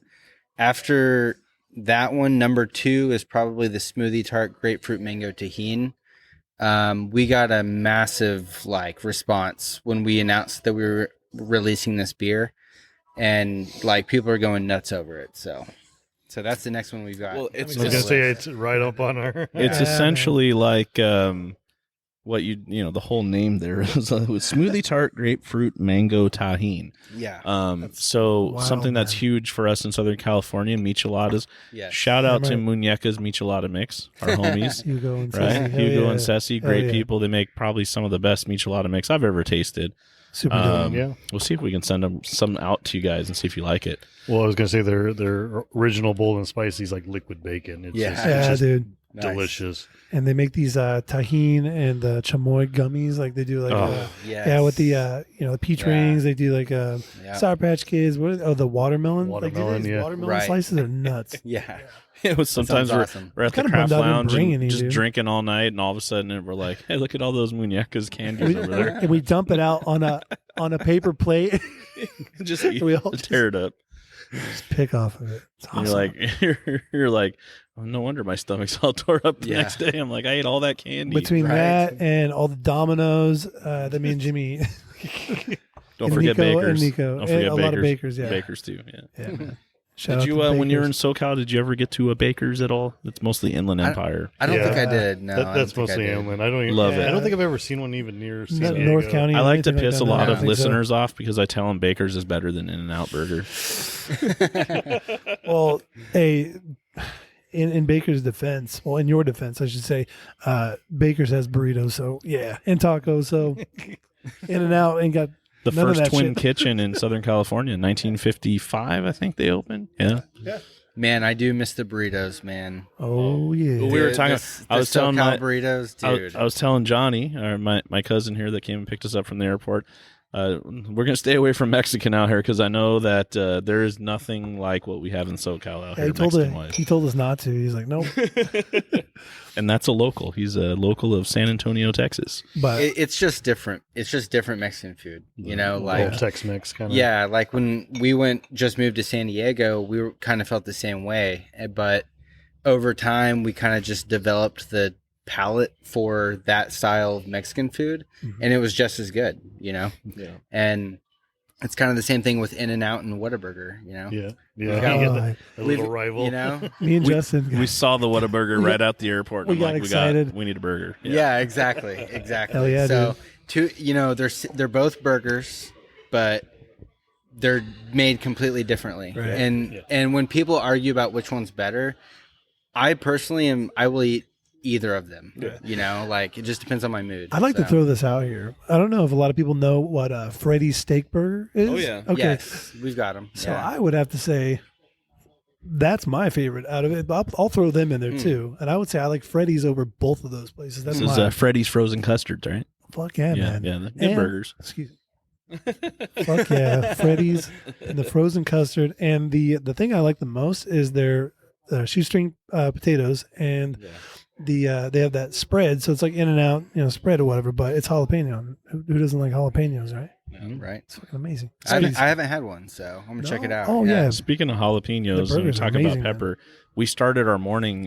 After that one, number 2 is probably the Smoothie Tart Grapefruit Mango Tahini. We got a massive response when we announced that we were releasing this beer, and people are going nuts over it. So that's the next one we've got. Well, I was gonna say it's right up on our. It's essentially like what the whole name there is Smoothie Tart Grapefruit Mango Tahini. Yeah. So Wow, something that's man. huge for us in Southern California, micheladas. Yes. Shout out to Right. Muñeca's Michelada Mix, our homies. Hugo and Right, Ceci. Hell Hugo yeah. and Ceci, Hell great yeah. people. They make probably some of the best michelada mix I've ever tasted. Super dope. Yeah. We'll see if we can send them some out to you guys and see if you like it. Well, I was gonna say their original bold and spicy is like liquid bacon. It's Yeah. just, Yeah, it's just dude. Nice. delicious. And they make these tahine and chamoy gummies. Like they do Yes. yeah, with the the peach Yeah. rings. They do Yeah. Sour Patch Kids. The watermelon. Watermelon, these yeah. watermelon Right. slices are nuts. Yeah. It was sometimes sounds awesome. we're at the Kinda craft bummed I didn't lounge bring and any, just dude. drinking all night, and all of a sudden we're like, "Hey, look at all those Muñecas candies over there." And we dump it out on a paper plate. Just eat, We all tear it up. Just pick off of it. It's And awesome. you're like, oh, no wonder my stomach's all tore up the Yeah. next day. I'm like, I ate all that candy. Between Right. that and all the Dominoes that me and Jimmy, Don't and forget Nico Bakers. and Nico, Don't and forget a Bakers. lot of Bakers. Yeah, Bakers too. Yeah. yeah. Man. Shout Did out you to when you were in Bakers. SoCal? Did you ever get to a Bakers at all? It's mostly Inland Empire. I don't Yeah. think I did. No, I don't That's think I mostly did. inland. I don't even Love it. I don't think I've ever seen one even near San Diego. North County. I like to anything piss that. a lot No, I of think so. listeners off because I tell them Bakers is better than In-N-Out Burger. Well, hey, in Baker's defense, well, in your defense, I should say, Baker's has burritos, so yeah, and tacos, so In and Out ain't got The none of first that twin shit. kitchen in Southern California, 1955, I think they opened. Yeah. Man, I do miss the burritos, man. Oh yeah, We were talking- I was telling SoCal my- burritos, dude. I was telling Johnny, or my cousin here that came and picked us up from the airport, we're going to stay away from Mexican out here because I know that there is nothing like what we have in SoCal out Yeah, here, Mexican-wise. he told us not to. He's like, nope. And that's a local. He's a local of San Antonio, Texas. But It's just different. It's just different Mexican food. You know, like Tex-Mex kind of. yeah, like when we just moved to San Diego, we kind of felt the same way. But over time, we kind of just developed the palate for that style of Mexican food, and it was just as good, you know. Yeah. And it's kind of the same thing with In-N-Out and Whataburger, you know. Yeah. got Yeah. You get uh, a little rival. You know. me and We- Justin, We saw the Whataburger right out the airport. And we I'm got like, excited. we need a burger. Yeah, exactly. Hell yeah, so, they're both burgers, but they're made completely differently. Right. And when people argue about which one's better, I personally I will eat either of them. Yeah. You know, like it just depends on my mood. I'd like to So, throw this out here. I don't know if a lot of people know what Freddy's Steak Burger is. Oh, yeah. Okay. Yes, we've got them. So I would have to say that's my favorite out of it. But I'll throw them in there too. And I would say I like Freddy's over both of those places. That's This is my Freddy's Frozen Custards, right? fuck yeah, Yeah, man. yeah, they're good And- burgers. Excuse me. Fuck yeah, Freddy's and the frozen custard. And the thing I like the most is their shoestring potatoes and they have that spread. So it's like In and Out, spread or whatever. But it's jalapeno. Who doesn't like jalapenos, right? right. It's fucking amazing. I haven't had one, so I'm gonna check No? it out. Oh, yeah. Speaking of jalapenos, The and we burgers are talk about amazing, pepper. We started our morning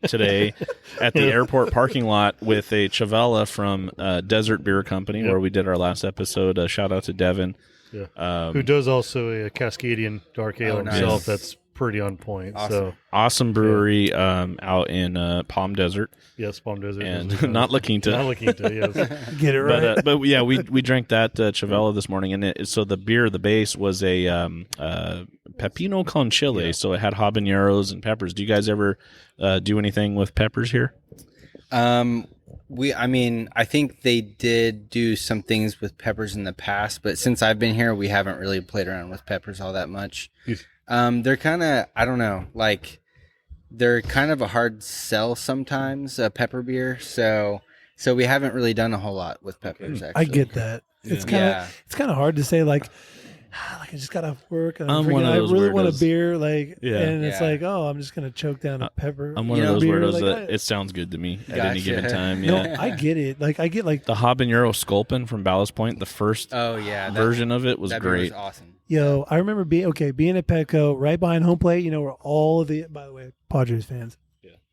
today at the airport parking lot with a Chavella from Desert Beer Company, Yep. where we did our last episode. Shout out to Devin. Yeah. Who does also a Cascadian dark ale Oh, nice. himself? That's pretty on point. Awesome. So Awesome brewery out in Palm Desert, yes, Palm Desert and is- not La Quinta. Not La Quinta, yes. Get it right. But yeah, we drank that Chavella this morning, and so the base was a pepino con chile, so it had habaneros and peppers. Do you guys ever do anything with peppers here? I think they did do some things with peppers in the past, but since I've been here, we haven't really played around with peppers all that much. Yes. They're kind of, I don't know, like they're kind of a hard sell sometimes, pepper beer. So we haven't really done a whole lot with peppers. Actually, I get that. It's kind of hard to say like I just got off work and I'm one of I those really want a weirdos. beer, like, Yeah. and it's Yeah. like, oh, I'm just gonna choke down a pepper. I'm one You of know, those beer, weirdos like, that it sounds good to me at any Gotcha. given time. No, Yeah. I get it. Like I get like, The habanero sculpin from Ballast Point, the first Oh yeah, version of it was that beer great. was awesome. yo, I remember being at Petco right behind home plate. You know where all of the, by the way, Padres fans.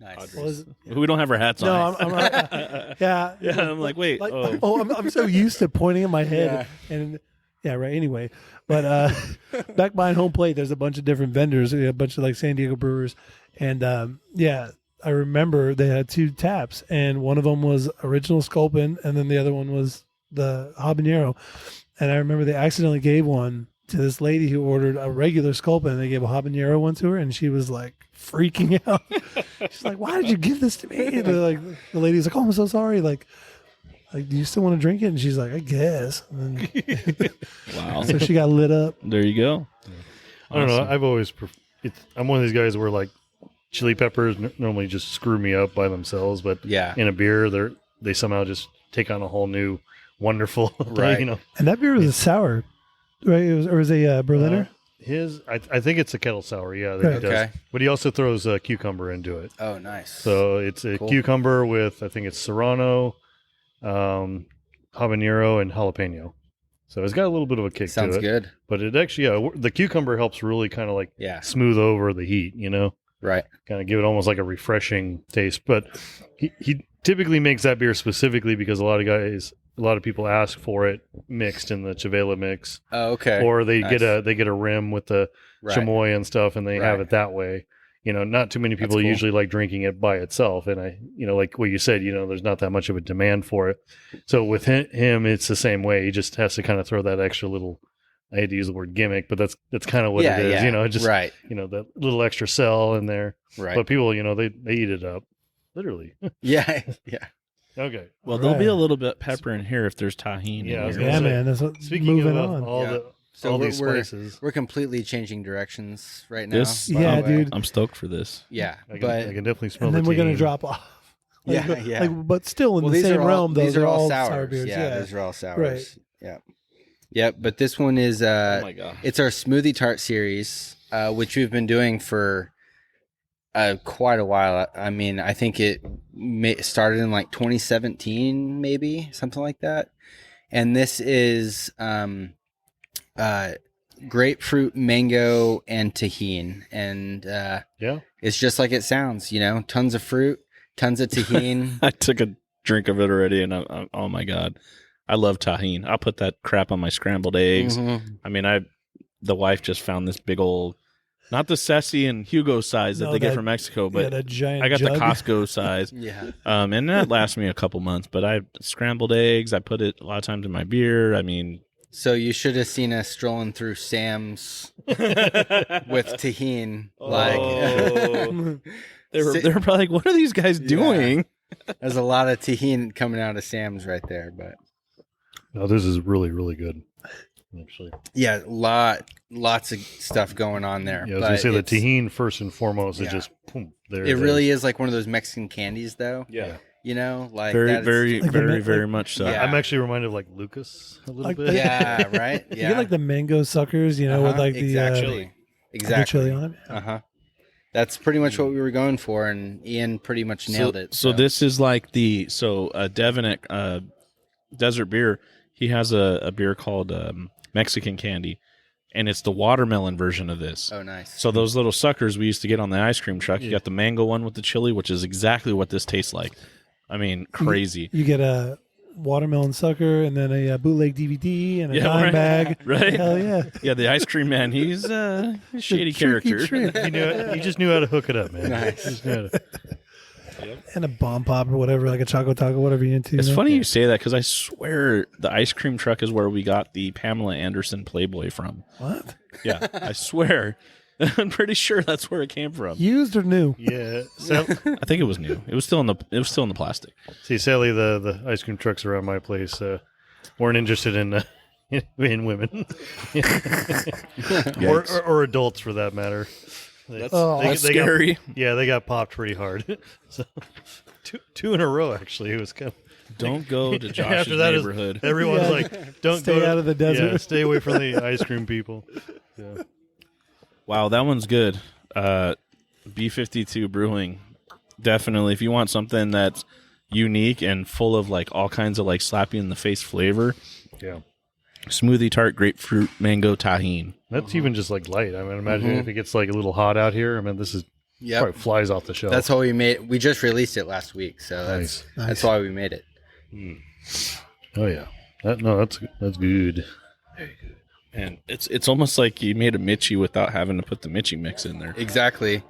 Nice. What was it? We don't have our hats No, on. yeah. Yeah, I'm like, wait. Like, oh. I'm so used to pointing in my head and yeah, right. Anyway, but back behind home plate, there's a bunch of different vendors, a bunch of like San Diego brewers, and I remember they had 2 taps, and one of them was original Sculpin, and then the other one was the habanero, and I remember they accidentally gave one to this lady who ordered a regular Sculpin, and they gave a habanero one to her, and she was like freaking out. She's like, "Why did you give this to me?" And the lady's like, "Oh, I'm so sorry." Like, do you still want to drink it? And she's like, "I guess." And then, Wow. so she got lit up. There you go. I don't know. Awesome. I've always I'm one of these guys where like chili peppers normally just screw me up by themselves, but Yeah. in a beer they somehow just take on a whole new wonderful thing, Right. you know. And that beer was a sour, right? It was a Berliner. I think it's a kettle sour, yeah, that Right. he does. Okay. But he also throws a cucumber into it. Oh, nice. So it's a Cool. cucumber with, I think it's serrano, habanero, and jalapeno. So it's got a little bit of a kick Sounds to it. good. But it actually, the cucumber helps really kind of like Yeah. smooth over the heat, you know, Right. kind of give it almost like a refreshing taste. But he typically makes that beer specifically because a lot of people ask for it mixed in the Chavela mix, Oh, okay. or they Nice. get a rim with the Right. chamoy and stuff, and they have Right. it that way. You know, not too many people That's cool. usually like drinking it by itself. And like what you said, there's not that much of a demand for it. So with him, it's the same way. He just has to kind of throw that extra little, I hate to use the word gimmick, but that's kind of what Yeah, it is. yeah. Just, Right. that little extra cell in there. Right. But people, they eat it up. Literally. Yeah. Yeah. Okay. Well, there'll be Right. a little bit pepper in here if there's tahini. Yeah, I was in gonna here. Yeah, say, man. That's what, Speaking moving of on. all Yeah. So all we're- these spices, We're completely changing directions right now. This, by the Yeah, way. dude. I'm stoked for this. Yeah. I can But definitely smell And then the we're gonna tahini. drop off. Yeah, yeah. but still in well, the these same are all, realm, though. these They're are all sour sours. beers. Yeah, Yeah. these are all sours. Right. Yeah. Yep. But this one is Oh my god. it's our smoothie tart series, which we've been doing for quite a while. I mean, I think it started in like 2017, maybe something like that. And this is grapefruit, mango, and tahini, and Yeah. it's just like it sounds. Tons of fruit, tons of tahini. I took a drink of it already, and oh my god, I love tahini. I'll put that crap on my scrambled eggs. Mhm. I mean, the wife just found this big old, not the Ceci and Hugo size that No, they get that- from Mexico, Yeah, but that giant I got jug. the Costco size. Yeah. And that lasts me a couple months. But I scrambled eggs. I put it a lot of times in my beer. I mean, So you should have seen us strolling through Sam's with tahini. Oh. they were Sit- probably like, "What are these guys doing?" There's a lot of tahini coming out of Sam's right there, but No, this is really, really good. Actually, yeah, lots of stuff going on there. yeah. I was but gonna say the it's- tahini first and foremost. Yeah. It just boom, there. It really is like one of those Mexican candies, though. Yeah, Like very, that's- very, Like the very, ma- very like- much so. Yeah. I'm actually reminded of like Lucas a little Like- bit. Yeah, right. Yeah, You get like the mango suckers, with like the exactly, the chili on it. That's pretty much what we were going for, and Ian pretty much nailed it. So this is like Devin at Desert Beer. He has a beer called Mexican Candy, and it's the watermelon version of this. Oh, nice. So those little suckers we used to get on the ice cream truck. You got the mango one with the chili, which is exactly what this tastes like. I mean, crazy. You get a watermelon sucker and then a bootleg DVD and a dime right. bag. Right? Hell yeah. Yeah, the ice cream man. He's a shady The tricky character. trick. He just knew how to hook it up, man. Nice. He just knew how to- And a bomb pop or whatever, like a choco taco, whatever you're into. It's you know? funny you say that because I swear the ice cream truck is where we got the Pamela Anderson Playboy from. What? Yeah, I swear. I'm pretty sure that's where it came from. Used or new? yeah. I think it was new. It was still in the plastic. See, sadly, the ice cream trucks around my place weren't interested in women, or adults for that matter. That's, Oh, that's they got- scary. they got popped pretty hard. So two in a row actually. It was kind of, Don't go to Josh's after that is- neighborhood. everyone's Yeah. like, don't Stay go out of the desert. Yeah, stay away from the ice cream people. Yeah. Wow, that one's good. B52 Brewing. Definitely. If you want something that's unique and full of like all kinds of like slap you in the face flavor. Yeah. Smoothie tart, grapefruit, mango, tahine. That's even just like light. I mean, imagine if it gets like a little hot out here. I mean, this is probably flies off the shelf. That's how we made. We just released it last week, so Nice. that's why we made it. Oh yeah. That's good. And it's almost like you made a Mitchie without having to put the Mitchie mix in there. Exactly.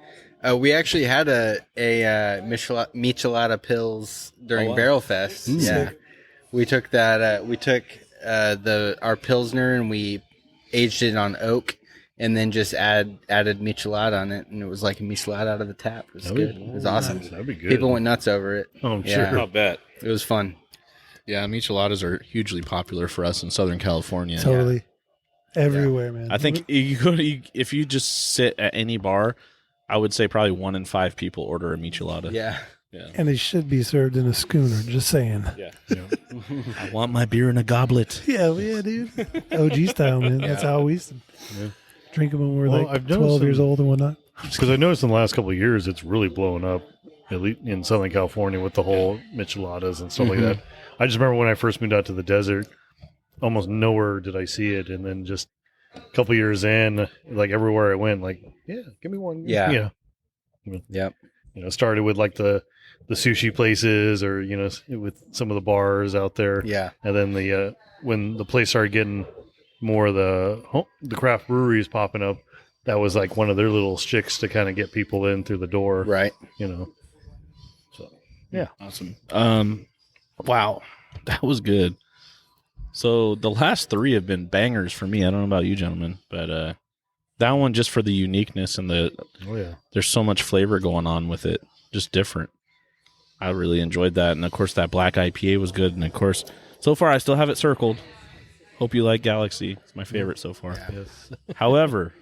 We actually had a Michelada Pils during wow. Barrel Fest. Yeah, we took that. We took our Pilsner and we aged it on oak, and then just added Michelada on it, and it was like a Michelada out of the tap. It was good. It was awesome. That'd be good. People went nuts over it. Oh, I'm Yeah. sure. I'll bet. It was fun. Yeah, micheladas are hugely popular for us in Southern California. Totally. Everywhere, man. I think if you just sit at any bar, I would say probably 1 in 5 people order a michelada. Yeah. And they should be served in a schooner, just saying. Yeah. I want my beer in a goblet. Yeah, dude. OG style, man. That's how we used to drink them when we were Well, like I've noticed 12 years some- old and whatnot. Because I noticed in the last couple of years, it's really blowing up, at least in Southern California, with the whole micheladas and stuff like that. I just remember when I first moved out to the desert, almost nowhere did I see it, and then just a couple years in, like everywhere I went, like, yeah, give me one. Yeah. Yep. Started with like the sushi places, or with some of the bars out there. Yeah. And then when the place started getting more of the craft breweries popping up, that was like one of their little sticks to kind of get people in through the door. Right. So yeah, Awesome. Wow, that was good. So the last 3 have been bangers for me. I don't know about you gentlemen, but that one, just for the uniqueness and there's so much flavor going on with it, just different. I really enjoyed that, and of course that black IPA was good, and of course so far I still have it circled. Hope you like Galaxy. It's my favorite so far. yes. However,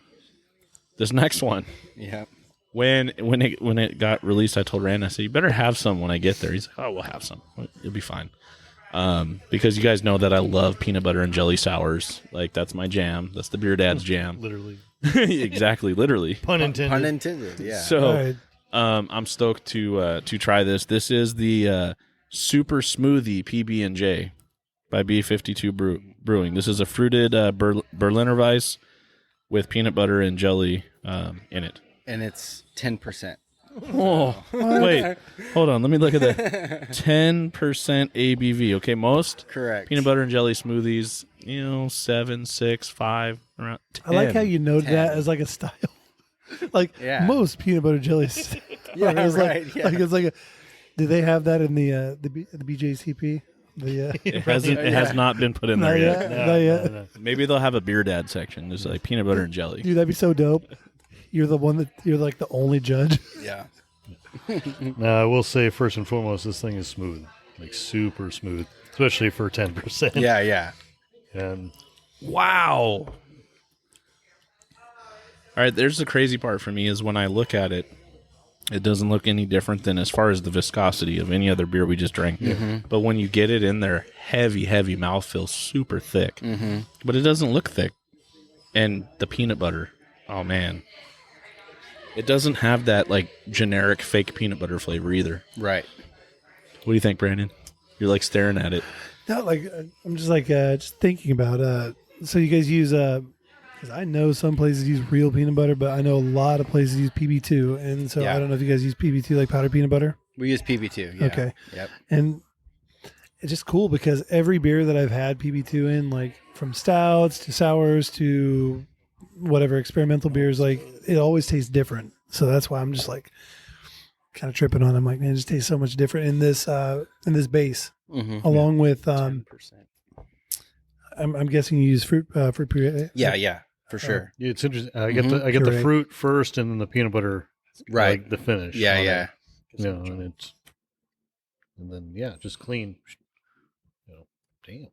this next one, Yeah. when it got released, I told Rand, I said, you better have some when I get there. He's like, oh, we'll have some. You'll be fine. Because you guys know that I love peanut butter and jelly sours. Like, that's my jam. That's the Beer Dad's jam. Literally, Exactly, literally. pun intended. Pun intended. Yeah. So, All right. I'm stoked to try this. This is the Super Smoothie PB&J by B52 Brewing. This is a fruited Berliner Weiss with peanut butter and jelly in it. And it's 10%. Oh, wait. Hold on. Let me look at that. 10% ABV. Okay, most Correct. peanut butter and jelly smoothies, 7, 6, 5, around 10. I like how you noted 10. that as like a style. Like Yeah. most peanut butter jellies. Yeah, it's right, Like, yeah. like it's like a. Did they have that in the BJCP? The It hasn't. It has not been put in there Not yet. yet. Not yet. Maybe they'll have a beer dad section. There's like peanut butter and jelly. Dude, that'd be so dope. You're the one that you're like the only judge. Yeah. Now I will say first and foremost, this thing is smooth, like super smooth, especially for 10%. Yeah, yeah. And Wow. All right, there's the crazy part for me is when I look at it, it doesn't look any different than as far as the viscosity of any other beer we just drank. But when you get it in there, heavy mouthfeel, super thick. But it doesn't look thick. And the peanut butter, oh man. It doesn't have that like generic fake peanut butter flavor either. Right. What do you think, Brandon? You're like staring at it. No, like I'm just like just thinking about. So you guys use because I know some places use real peanut butter, but I know a lot of places use PB2, and so Yeah. I don't know if you guys use PB2 like powdered peanut butter. We use PB2. Yeah. Okay. Yep. And it's just cool because every beer that I've had PB2 in, like from stouts to sours to whatever experimental beers, like it always tastes different. So that's why I'm just like kind of tripping on it. I'm like, man, it just tastes so much different in this base, along with 10%. I'm guessing you use fruit puree. Yeah, yeah, for sure. yeah, it's interesting. I get the Correct. fruit first, and then the peanut butter, Right. like the finish. Yeah, on yeah. it. And then just clean. Damn.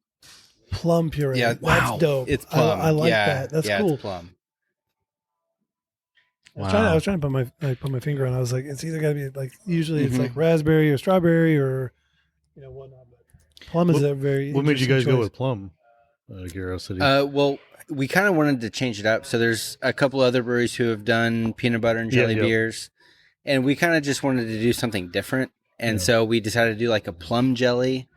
Plum puree. Yeah, That's wow. dope. It's plum. I like Yeah, that. That's yeah, cool. It's plum. I was trying to put my finger on it. I was like, it's either got to be like, usually it's like raspberry or strawberry or, whatnot. But plum is a very What made you guys interesting go choice. with plum? Out of curiosity. Well, we kind of wanted to change it up. So there's a couple other breweries who have done peanut butter and jelly beers. And we kind of just wanted to do something different. And so we decided to do like a plum jelly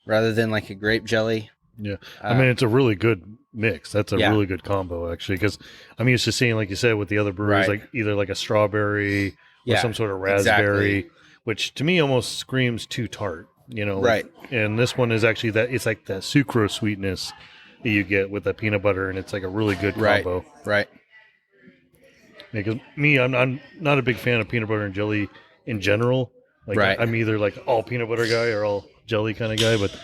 rather than like a grape jelly. Yeah. I mean, it's a really good mix. That's a really good combo, actually. Because I'm used to seeing, like you said, with the other breweries, like either like a strawberry or some sort of raspberry, which to me almost screams too tart, Right. And this one is actually it's like that sucrose sweetness that you get with the peanut butter, and it's like a really good combo. Right. Because me, I'm not a big fan of peanut butter and jelly in general. Like I'm either like all peanut butter guy or all jelly kind of guy, but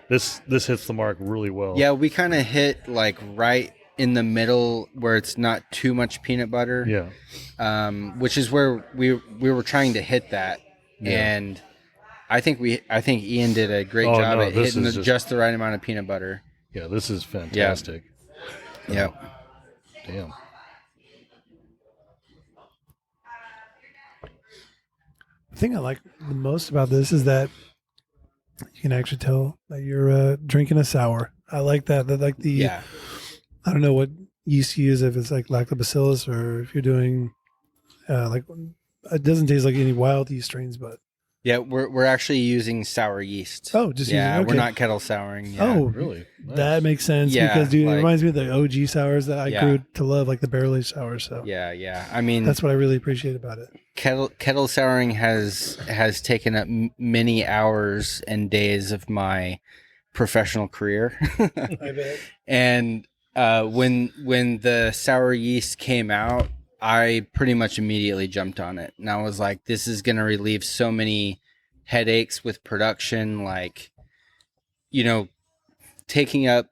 this hits the mark really well. Yeah, we kind of hit like right in the middle where it's not too much peanut butter. Yeah. Which is where we were trying to hit that, and I think Ian did a great job at hitting just the right amount of peanut butter. Yeah, this is fantastic. Yeah. Damn. The thing I like the most about this is that you can actually tell that you're drinking a sour. I like that. That like the I don't know what yeast you use, if it's like lactobacillus or if you're doing like it doesn't taste like any wild yeast strains, but yeah, we're actually using sour yeast. Oh, just we're not kettle souring. Yeah. Oh, really? Nice. That makes sense because dude, it reminds me of the OG sours that I grew to love, like the barrel aged sours. So yeah. I mean, that's what I really appreciate about it. Kettle souring has taken up many hours and days of my professional career. I bet. And when the sour yeast came out, I pretty much immediately jumped on it. And I was like, this is going to relieve so many headaches with production, like, taking up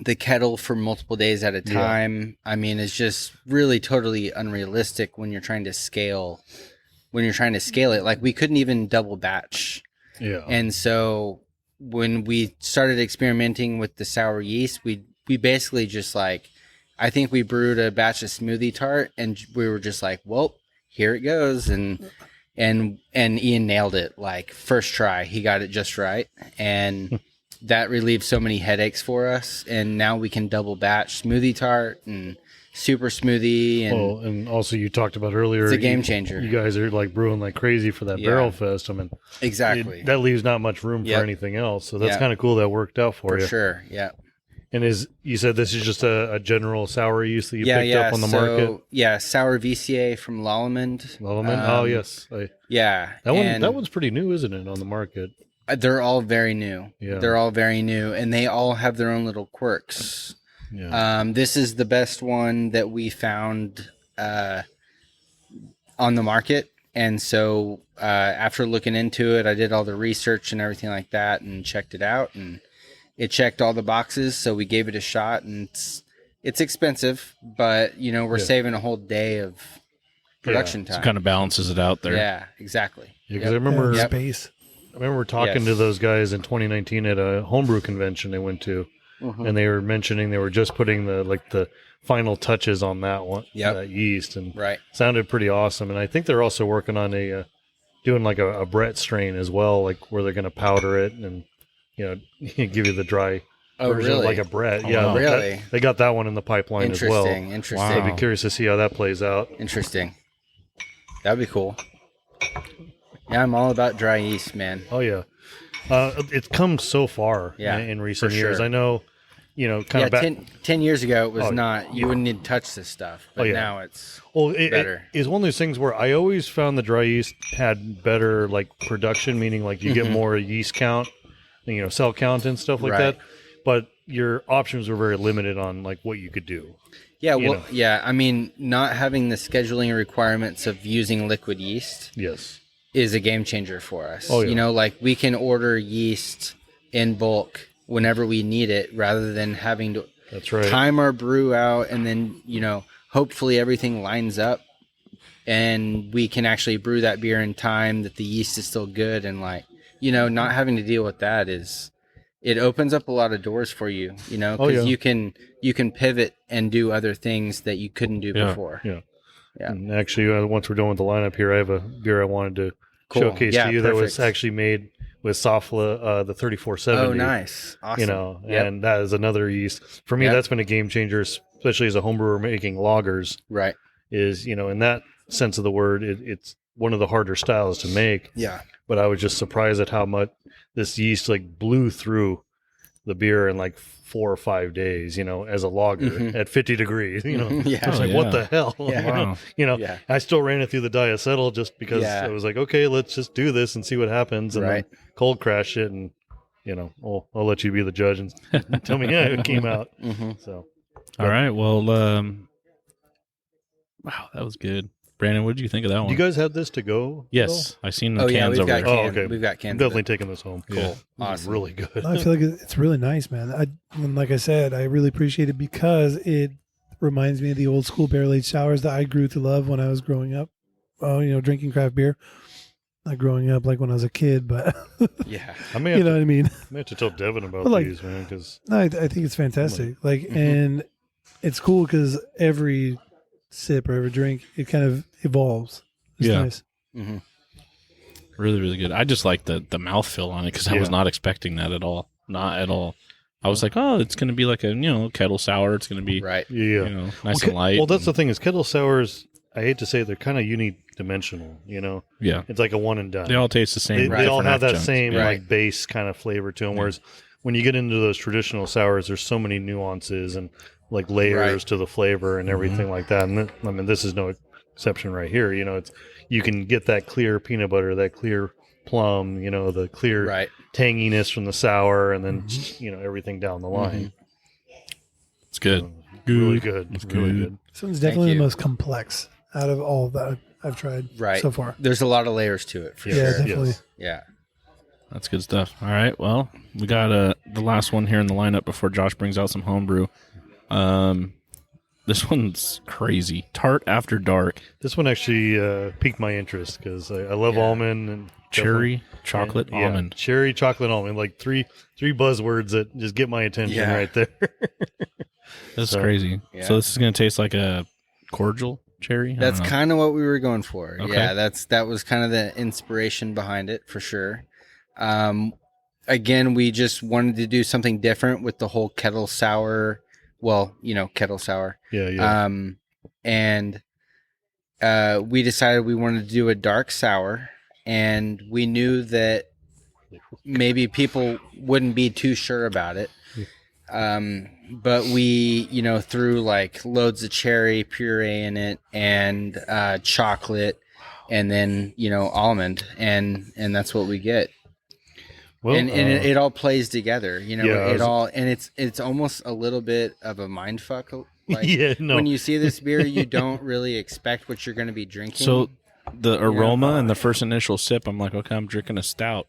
the kettle for multiple days at a time. I mean, it's just really totally unrealistic when you're trying to scale it. Like, we couldn't even double batch. Yeah. And so when we started experimenting with the sour yeast, we basically just like, I think we brewed a batch of smoothie tart, and we were just like, well, here it goes. And Ian nailed it. Like, first try, he got it just right. And that relieved so many headaches for us. And now we can double batch smoothie tart and super smoothie. And and also you talked about earlier, it's a game changer. You guys are like brewing like crazy for that barrel fest. I mean, exactly. That leaves not much room for anything else. So that's kind of cool that worked out for you. For sure. Yeah. And you said this is just a general sour yeast that you picked up on the market? Yeah, sour VCA from Lallemand. Oh, yes. That one's pretty new, isn't it, on the market? They're all very new. Yeah. They're all very new, and they all have their own little quirks. Yeah. This is the best one that we found on the market. And so after looking into it, I did all the research and everything like that and checked it out, and it checked all the boxes, so we gave it a shot, and it's expensive, but we're saving a whole day of production time. It kind of balances it out there. Yeah, exactly. Yeah, because I remember space. I remember talking to those guys in 2019 at a homebrew convention they went to, and they were mentioning they were just putting the final touches on that one, that yeast, and sounded pretty awesome. And I think they're also working on doing like a Brett strain as well, like where they're going to powder it and give you the dry version of like a Brett. Yeah, really? They got that one in the pipeline as well. Interesting. So I'd be curious to see how that plays out. Interesting. That'd be cool. Yeah, I'm all about dry yeast, man. Oh yeah, it's come so far in recent years. Sure. I know, kind of back 10 years ago it was not. You wouldn't need to touch this stuff, but now it's better. It's one of those things where I always found the dry yeast had better like production, meaning like you get more yeast count, cell count and stuff like that. But your options were very limited on like what you could do. Yeah, I mean, not having the scheduling requirements of using liquid yeast is a game changer for us. Oh, yeah. Like we can order yeast in bulk whenever we need it rather than having to time our brew out and then, hopefully everything lines up and we can actually brew that beer in time that the yeast is still good and like, not having to deal with that it opens up a lot of doors for you, because you can pivot and do other things that you couldn't do before. Yeah. Yeah. And actually, once we're done with the lineup here, I have a beer I wanted to Cool. showcase Yeah, to you that was perfect. actually made with Sofla, the 3470. Oh, nice. Awesome. You know, Yep. and that is another yeast. For me, Yep. that's been a game changer, especially as a homebrewer making lagers. Right. Is, you know, in that sense of the word, it's one of the harder styles to make. Yeah. But I was just surprised at how much this yeast like blew through the beer in like 4 or 5 days, you know, as a lager Mhm. at 50 degrees, you know. Yeah. I was Oh, like, yeah. what the hell? Yeah. Wow. You know, Yeah. I still ran it through the diacetyl just because Yeah. I was like, okay, let's just do this and see what happens. And Right. then cold crash it. And, you know, I'll let you be the judge and tell me how it came out. Mm-hmm. So, All right. Well, wow, that was good. Brandon, what did you think of that one? do you guys have this to go? Yes, I seen the Oh, yeah. cans We've over got there. Oh, cans. okay. We've got I'm cans. definitely of it. taking this home. Cool. This is Awesome. really good. I feel like it's really nice, man. And like I said, I really appreciate it because it reminds me of the old school barrel aged sours that I grew to love when I was growing up. Drinking craft beer. Not growing up like when I was a kid, but Yeah. I may have, you know to, what I mean. I may have to tell Devin about But, like, these, man, because No, I think it's fantastic. Like, Mhm. and it's cool because every sip or every drink, it kind of evolves. It's Yeah. nice. Mm-hmm. Really, really good. I just like the mouthfeel on it because I was Yeah. not expecting that at all. Not at all. I was like, oh, it's going to be like a kettle sour. It's going to be Right. yeah. nice and light. Well, that's the and- thing is kettle sours. I hate to say it, they're kind of unidimensional. You know, yeah. it's like a one and done. They all taste the same. They, with they all different have that adjuncts. same Right. like base kind of flavor to them. Yeah. Whereas when you get into those traditional sours, there's so many nuances and like layers Right. to the flavor and everything like that. And I mean, this is no exception right here. You know, it's you can get that clear peanut butter, that clear plum. You know, the clear Right. tanginess from the sour, and then everything down the line. It's good. Really good. It's Really good. good. This one's definitely you. the most complex out of all that I've tried Right. so far. There's a lot of layers to it, for Yeah, sure. definitely. Yes. Yeah. That's good stuff. All right. Well, we got the last one here in the lineup before Josh brings out some homebrew. This one's crazy. Tart After Dark. This one actually piqued my interest because I love almond and Cherry, chocolate, yeah, almond. cherry, chocolate, almond. Like three buzzwords that just get my attention Yeah. right there. That's So, crazy. yeah. So this is going to taste like a cordial cherry? I That's don't know. kind of what we were going for. Okay. Yeah, that was kind of the inspiration behind it for sure. Again, we just wanted to do something different with the whole kettle sour. Well, kettle sour. Yeah. And we decided we wanted to do a dark sour, and we knew that maybe people wouldn't be too sure about it. But we, threw like loads of cherry puree in it and chocolate and then, almond, and that's what we get. Well, and it all plays together, Yeah, it's almost a little bit of a mind fuck. Like, yeah, no. when you see this beer, you don't really expect what you're going to be drinking. So the aroma and the first initial sip, I'm like, okay, I'm drinking a stout.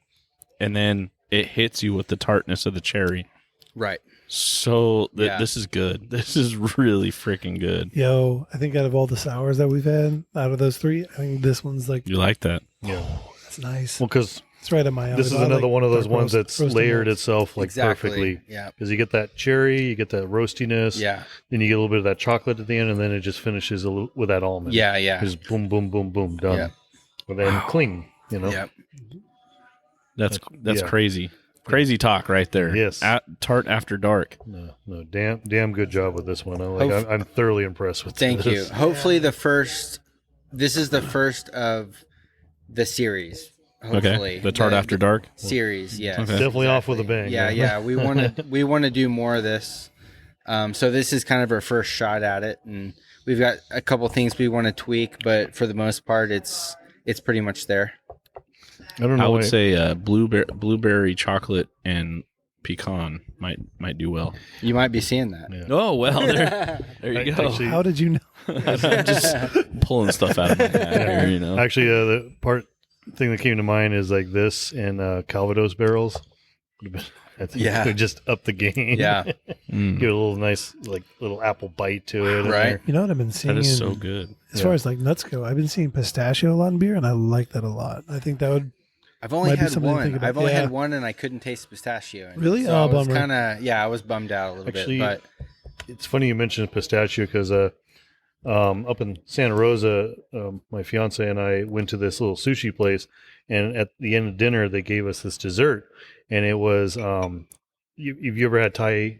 And then it hits you with the tartness of the cherry. right. So Yeah. this is good. This is really freaking good. Yo, I think out of all the sours that we've had, out of those three, I think this one's like, You like that? yeah. it's nice. Well, because It's right up my alley. this is but I another like one of those dark ones that's roasted layered malts. itself like Exactly. perfectly. Yeah. Because you get that cherry, you get that roastiness, Yeah. then you get a little bit of that chocolate at the end, and then it just finishes with that almond. Yeah. Yeah. Just boom, boom, boom, boom, done. Yeah. And then cling, Yeah. That's yeah. crazy. Crazy talk right there. Yes. Tart After Dark. No, damn good job with this one. I'm thoroughly impressed with Thank this. you. Hopefully this is the first of the series. Hopefully. Okay. The Tart After Dark. series. Yes. Okay. Definitely off with a bang. Yeah. Yeah. We want to do more of this. So this is kind of our first shot at it, and we've got a couple things we want to tweak, but for the most part, it's pretty much there. I don't know. I would say blueberry chocolate and pecan might do well. You might be seeing that. Yeah. Oh well, there you go. Actually, How did you know? I'm just pulling stuff out of my hat here, Actually, the thing that came to mind is like this and Calvados barrels. I think Yeah. could just up the game. Yeah. Mm. Give it a little nice, like little apple bite to it. in Right. there. You know what I've been seeing? That is so good. As far as like nuts go, I've been seeing pistachio a lot in beer, and I like that a lot. I think that would. I've only Might be had something to one. think about. I've only Yeah. had one, and I couldn't taste pistachio. in it. Really? So Oh, I was bummer. kind of I was bummed out a little Actually, bit, but It's funny you mentioned pistachio because up in Santa Rosa, my fiance and I went to this little sushi place, and at the end of dinner, they gave us this dessert, and it was, have you ever had Thai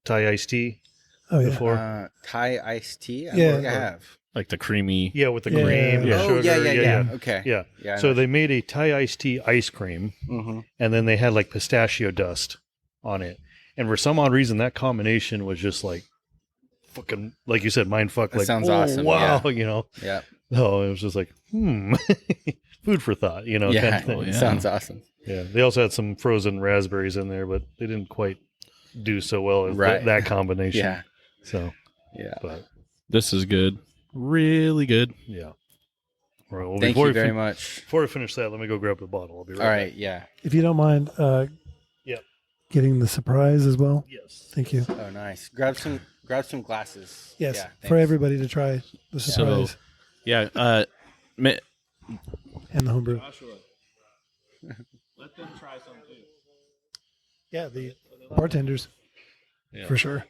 iced tea before? Thai iced tea? I Yeah. don't think I have. Like the creamy. Yeah, with the Yeah. cream, Yeah. sugar. Yeah. Okay. Yeah. Yeah. I So know. they made a Thai iced tea ice cream, Mhm. and then they had like pistachio dust on it. And for some odd reason, that combination was just like fucking, like you said, mind fuck. That Like, sounds oh, awesome, wow, yeah. you know. Yeah. No, it was just like, food for thought, you know. Yeah. Kind of thing. Oh, yeah. Sounds awesome. Yeah. They also had some frozen raspberries in there, but they didn't quite do so well as Right. that combination. Yeah. So, Yeah. but This is good. Really good. yeah. All right. Well, Thank before you we very fin- much. Before we finish that, let me go grab the bottle. I'll be right All right. back. Yeah. If you don't mind, Yep. getting the surprise as well. Yes. Thank you. Oh, nice. Grab some glasses. Yes, Yeah, for thanks. everybody to try the surprise Yeah. and the homebrew. Let them try some too. Yeah, the bartenders Yeah. for sure,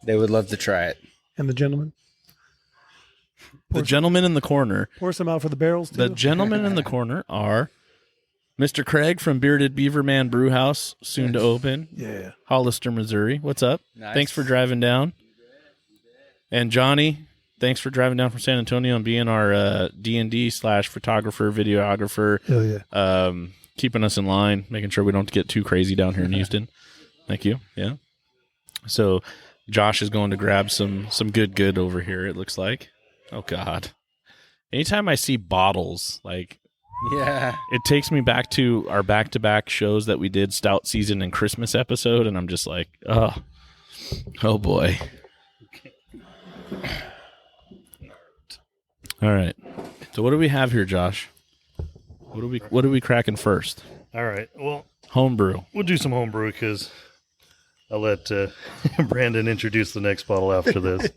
They would love to try it. and the gentlemen. The gentlemen in the corner. Pour some out for the barrels too. The gentlemen in the corner are Mr. Craig from Bearded Beaver Man Brew House, soon to open, yeah, Hollister, Missouri. What's up? Nice. Thanks for driving down. And Johnny, thanks for driving down from San Antonio and being our D&D / photographer, videographer, hell yeah. keeping us in line, making sure we don't get too crazy down here in Houston. Thank you. Yeah. So Josh is going to grab some good over here, it looks like. Oh, God. Anytime I see bottles, like, Yeah. it takes me back to our back-to-back shows that we did, Stout Season and Christmas episode, and I'm just like, oh boy. All right. So what do we have here, Josh? What are we cracking first? All right. Well, Homebrew. we'll do some homebrew because I'll let Brandon introduce the next bottle after this,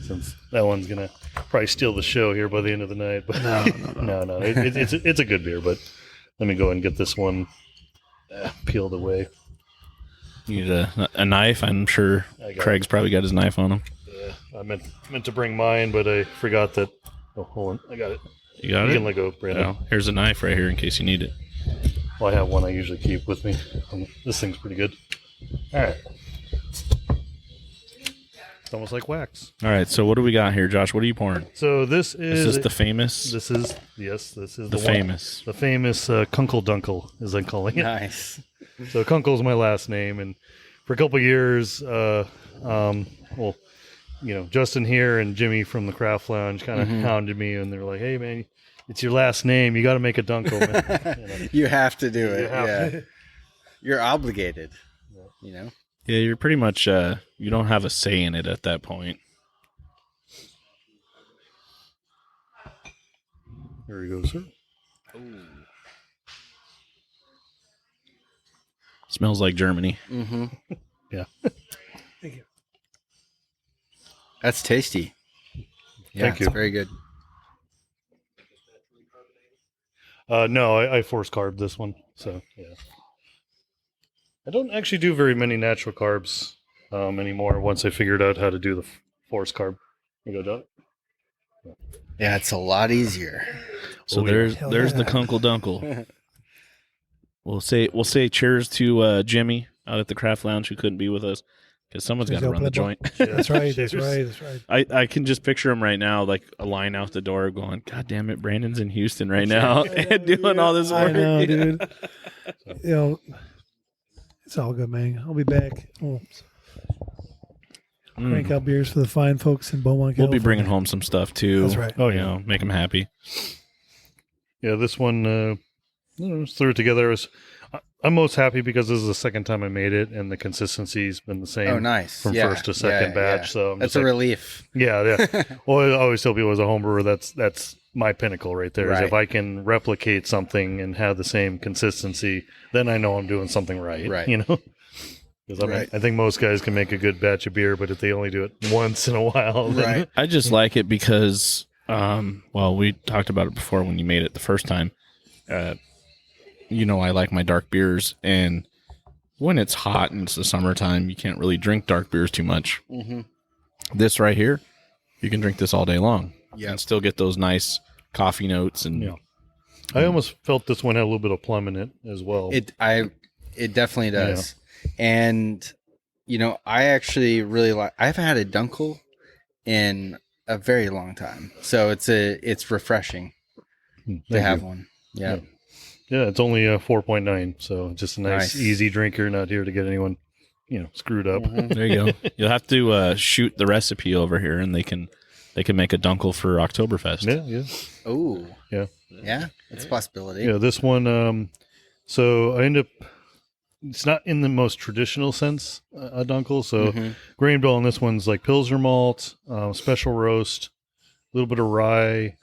since that one's gonna probably steal the show here by the end of the night. But no. It's a good beer. But let me go and get this one peeled away. You need a knife. I'm sure I got Craig's probably got his knife on him. I meant to bring mine, but I forgot that. Oh, hold on, I got it. You got You it? can let go, Brandon. Well, here's a knife right here in case you need it. Well, I have one I usually keep with me. This thing's pretty good. All right. It's almost like wax. All right, so what do we got here, Josh? What are you pouring? So this is Is this the famous? This is the the one. famous. The famous Kunkel Dunkel, as I'm calling it. Nice. So Kunkel's my last name, and for a couple of years, Justin here and Jimmy from the Craft Lounge kind of hounded me, and they're like, "Hey, man, it's your last name. You got to make a Dunkel, man." You know? You have to do it. You have Yeah. to. You're obligated. You know? Yeah, you're pretty much you don't have a say in it at that point. There you go, sir. Smells like Germany. Mm-hmm. Yeah. Thank you. That's tasty. Yeah, Thank you. It's very good. No, I force carb this one, so yeah. I don't actually do very many natural carbs anymore. Once I figured out how to do the force carb, you go, John. Yeah, it's a lot easier. So Oh, yeah. there's Hell the yeah. Kunkel Dunkel. We'll say cheers to Jimmy out at the Craft Lounge who couldn't be with us because someone's got Cheers, to run the Elpable. joint. That's right. That's Cheers. right. That's right. I can just picture him right now, like a line out the door, going, "God damn it, Brandon's in Houston right now and doing all this work." I know, Yeah. dude. It's all good, man. I'll be back. We'll crank out beers for the fine folks in Beaumont. We'll be California. bringing home some stuff too. That's right. Oh, You yeah. know, make them happy. Yeah, this one, just threw it together. I'm most happy because this is the second time I made it, and the consistency's been the same Oh, nice. from Yeah, first to second yeah, batch. yeah. So I'm That's just a like, relief. yeah. Well, I always tell people as a home brewer, that's my pinnacle right there. Is Right. if I can replicate something and have the same consistency, then I know I'm doing something right. Right. You know. Because Right. I think most guys can make a good batch of beer, but if they only do it once in a while, then Right. I just like it because, we talked about it before when you made it the first time. I like my dark beers, and when it's hot and it's the summertime, you can't really drink dark beers too much. Mm-hmm. This right here, you can drink this all day long. Yeah. And still get those nice coffee notes. And Yeah. I almost felt this one had a little bit of plum in it as well. It definitely does. And I actually really like. I haven't had a Dunkel in a very long time, so it's refreshing to have one. Yeah. Yeah, it's only 4.9, so just a nice, easy drinker. Not here to get anyone, screwed up. Mm-hmm. there you go. You'll have to shoot the recipe over here, and they can make a Dunkel for Oktoberfest. Yeah. Oh. Yeah. It's a possibility. Yeah, this one. So I end up. It's not in the most traditional sense, a Dunkel. So grain bill on this one's like Pilsner malt, special roast, a little bit of rye,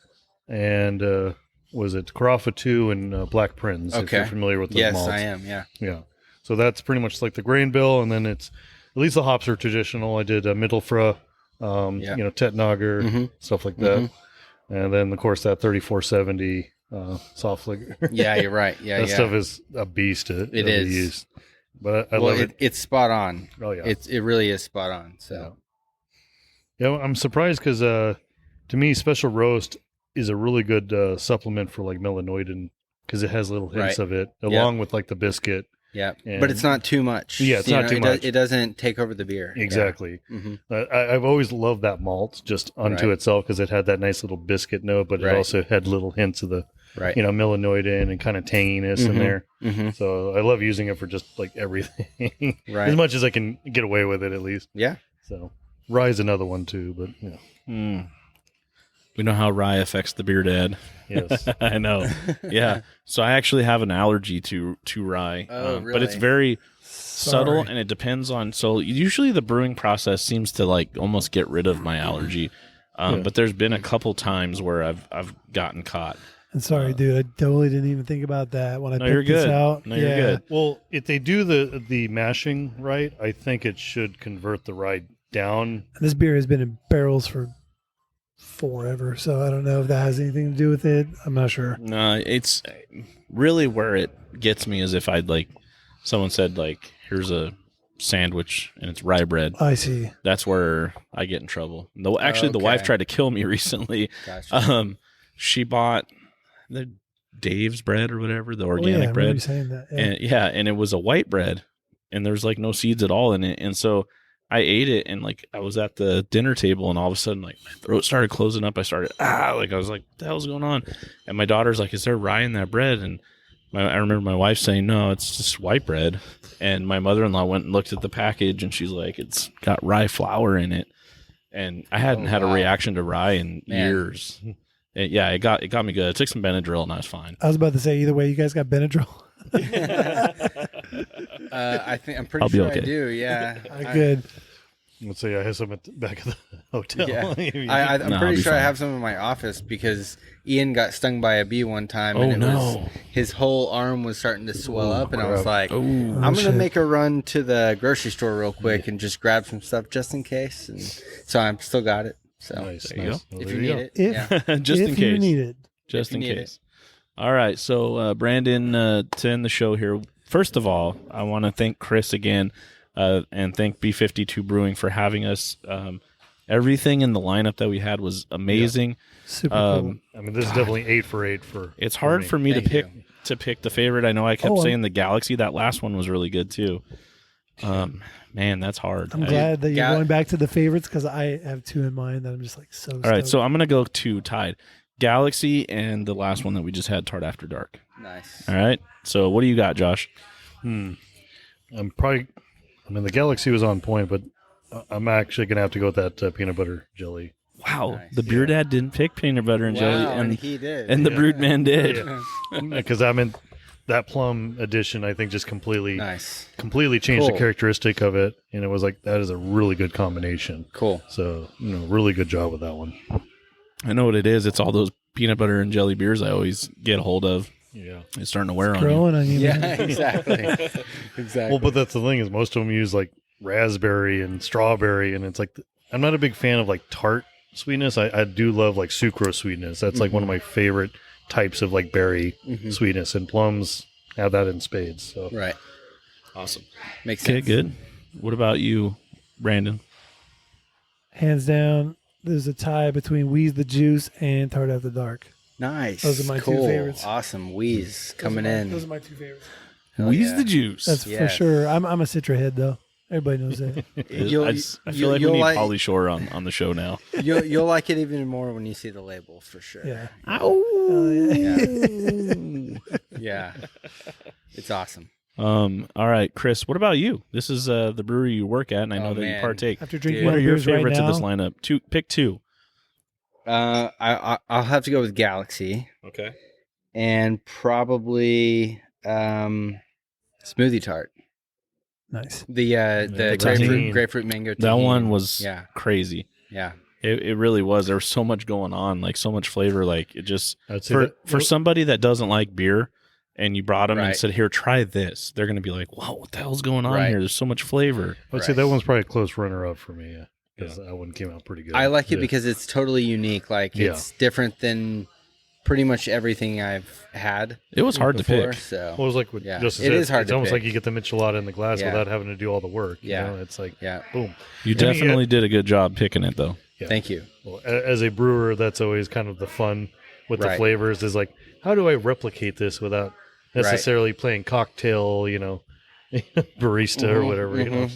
and was it Carafa 2 and Black Prince? Okay. If you're familiar with those Yes, malts. I am. Yeah. Yeah. So that's pretty much like the grain bill, and then it's at least the hops are traditional. I did a Mittelfra, Tettnager, stuff like that, and then of course that 3470 soft liquor. Yeah, you're right. Yeah, that stuff is a beast. It is. Use. But I love it. It's spot on. Oh yeah, it really is spot on. So yeah, I'm surprised because to me, special roast is a really good supplement for like melanoidin because it has little hints of it along with like the biscuit. Yeah, but it's not too much. Yeah, it's not too much. It doesn't take over the beer. Exactly. Yeah. I've always loved that malt just unto itself because it had that nice little biscuit note, but it also had little hints of the melanoidin and kind of tanginess in there. So I love using it for just like everything, as much as I can get away with it at least. Yeah. So rye's another one too, but We know how rye affects the beer dad. Yes. I know. Yeah. So I actually have an allergy to rye. Oh, really? But it's very subtle and it depends on. So usually the brewing process seems to like almost get rid of my allergy. But there's been a couple times where I've gotten caught. And sorry, dude, I totally didn't even think about that when I you're picked this good. out. No, you're good. Well, if they do the mashing right, I think it should convert the rye down. And this beer has been in barrels for forever, so I don't know if that has anything to do with it. I'm not sure. No, it's really where it gets me is if I'd like someone said like, here's a sandwich and it's rye bread. I see. That's where I get in trouble. The wife tried to kill me recently. Gotcha. She bought the Dave's bread or whatever, the organic I bread. remember you saying that. And it was a white bread and there's like no seeds at all in it. And so I ate it and like I was at the dinner table and all of a sudden like my throat started closing up. I started I was like, what the hell's going on? And my daughter's like, is there rye in that bread? And I remember my wife saying, no, it's just white bread. And my mother-in-law went and looked at the package and she's like, it's got rye flour in it. And I hadn't had a reaction to rye in years. It got me good. I took some Benadryl and I was fine. I was about to say, either way, you guys got Benadryl. I'm pretty sure I do. Yeah. Good. Let's say I have some at the back of the hotel. Yeah. I'm pretty sure I have some in my office because Ian got stung by a bee one time. And his whole arm was starting to swell up. And I was like, I'm going to make a run to the grocery store real quick and just grab some stuff just in case. And so I've still got it. So nice. if you need it. Just in If case. you need it. Just in case. All right. So, Brandon, to end the show here, first of all, I want to thank Kris again and thank B52 Brewing for having us. Everything in the lineup that we had was amazing. Super cool. I mean, this is definitely 8 for 8 for. It's hard for me to pick the favorite. I know I kept saying the Galaxy. That last one was really good too. Man, that's hard. I'm glad that you're going back to the favorites because I have two in mind that I'm just like so stoked. All right, so I'm going to go 2 tied. Galaxy and the last one that we just had, Tart After Dark. Nice. All right, so what do you got, Josh? The Galaxy was on point, but I'm actually going to have to go with that peanut butter jelly. Wow, Nice. the BeerDad didn't pick peanut butter and jelly, and he did. and the Brewed Man did. Because that plum edition, I think, just completely changed Cool. the characteristic of it, and it was like that is a really good combination. Cool. So, really good job with that one. I know what it is. It's all those peanut butter and jelly beers I always get a hold of. Yeah, It's starting to wear on you. Growing on you. Yeah, man. exactly. Well, but that's the thing is most of them use like raspberry and strawberry, and it's like I'm not a big fan of like tart sweetness. I do love like sucrose sweetness. That's like one of my favorite types of like berry sweetness, and plums have that in spades. So Right. Awesome. Makes Okay, sense. good. What about you, Brandon? Hands down, there's a tie between Wheez the Juice and Tart After Dark. Nice. Those are my two cool. favorites. Awesome. Wheeze coming in. Those are my two favorites. Wheeze the Juice. That's for Yes. sure. I'm a Citra head though. Everybody knows that. I feel like we need Pauly Shore on the show now. You'll like it even more when you see the label for sure. Yeah. Yeah. It's awesome. All right, Kris, what about you? This is the brewery you work at, and I know Oh, that you man. partake. After drinking What all are your beers right favorites of now, this lineup? Pick two. I'll have to go with Galaxy Okay. and probably Smoothie Tart. nice. The tahini. grapefruit mango. That tahini. one was Yeah. crazy. Yeah. It really was. There was so much going on, like so much flavor. Like it just I'd say for somebody that doesn't like beer, and you brought them and Right. said, "Here, try this." They're gonna be like, "Wow, what the hell's going on Right. here? There's so much flavor." I'd say that one's probably a close runner-up for me. Yeah, because that one came out pretty good. I like it Yeah. because it's totally unique. Like Yeah. it's different than pretty much everything I've had. It was hard to before, pick. So Well, it was like what Yeah. Justin It said. is hard It's to almost pick. like you get the michelada in the glass Yeah. without having to do all the work. Yeah. You know? It's like yeah. boom. You I mean, definitely did a good job picking it, though. Yeah. Thank you. Well, as a brewer, that's always kind of the fun with the Right. flavors. Is like, how do I replicate this without necessarily playing cocktail? Barista or whatever.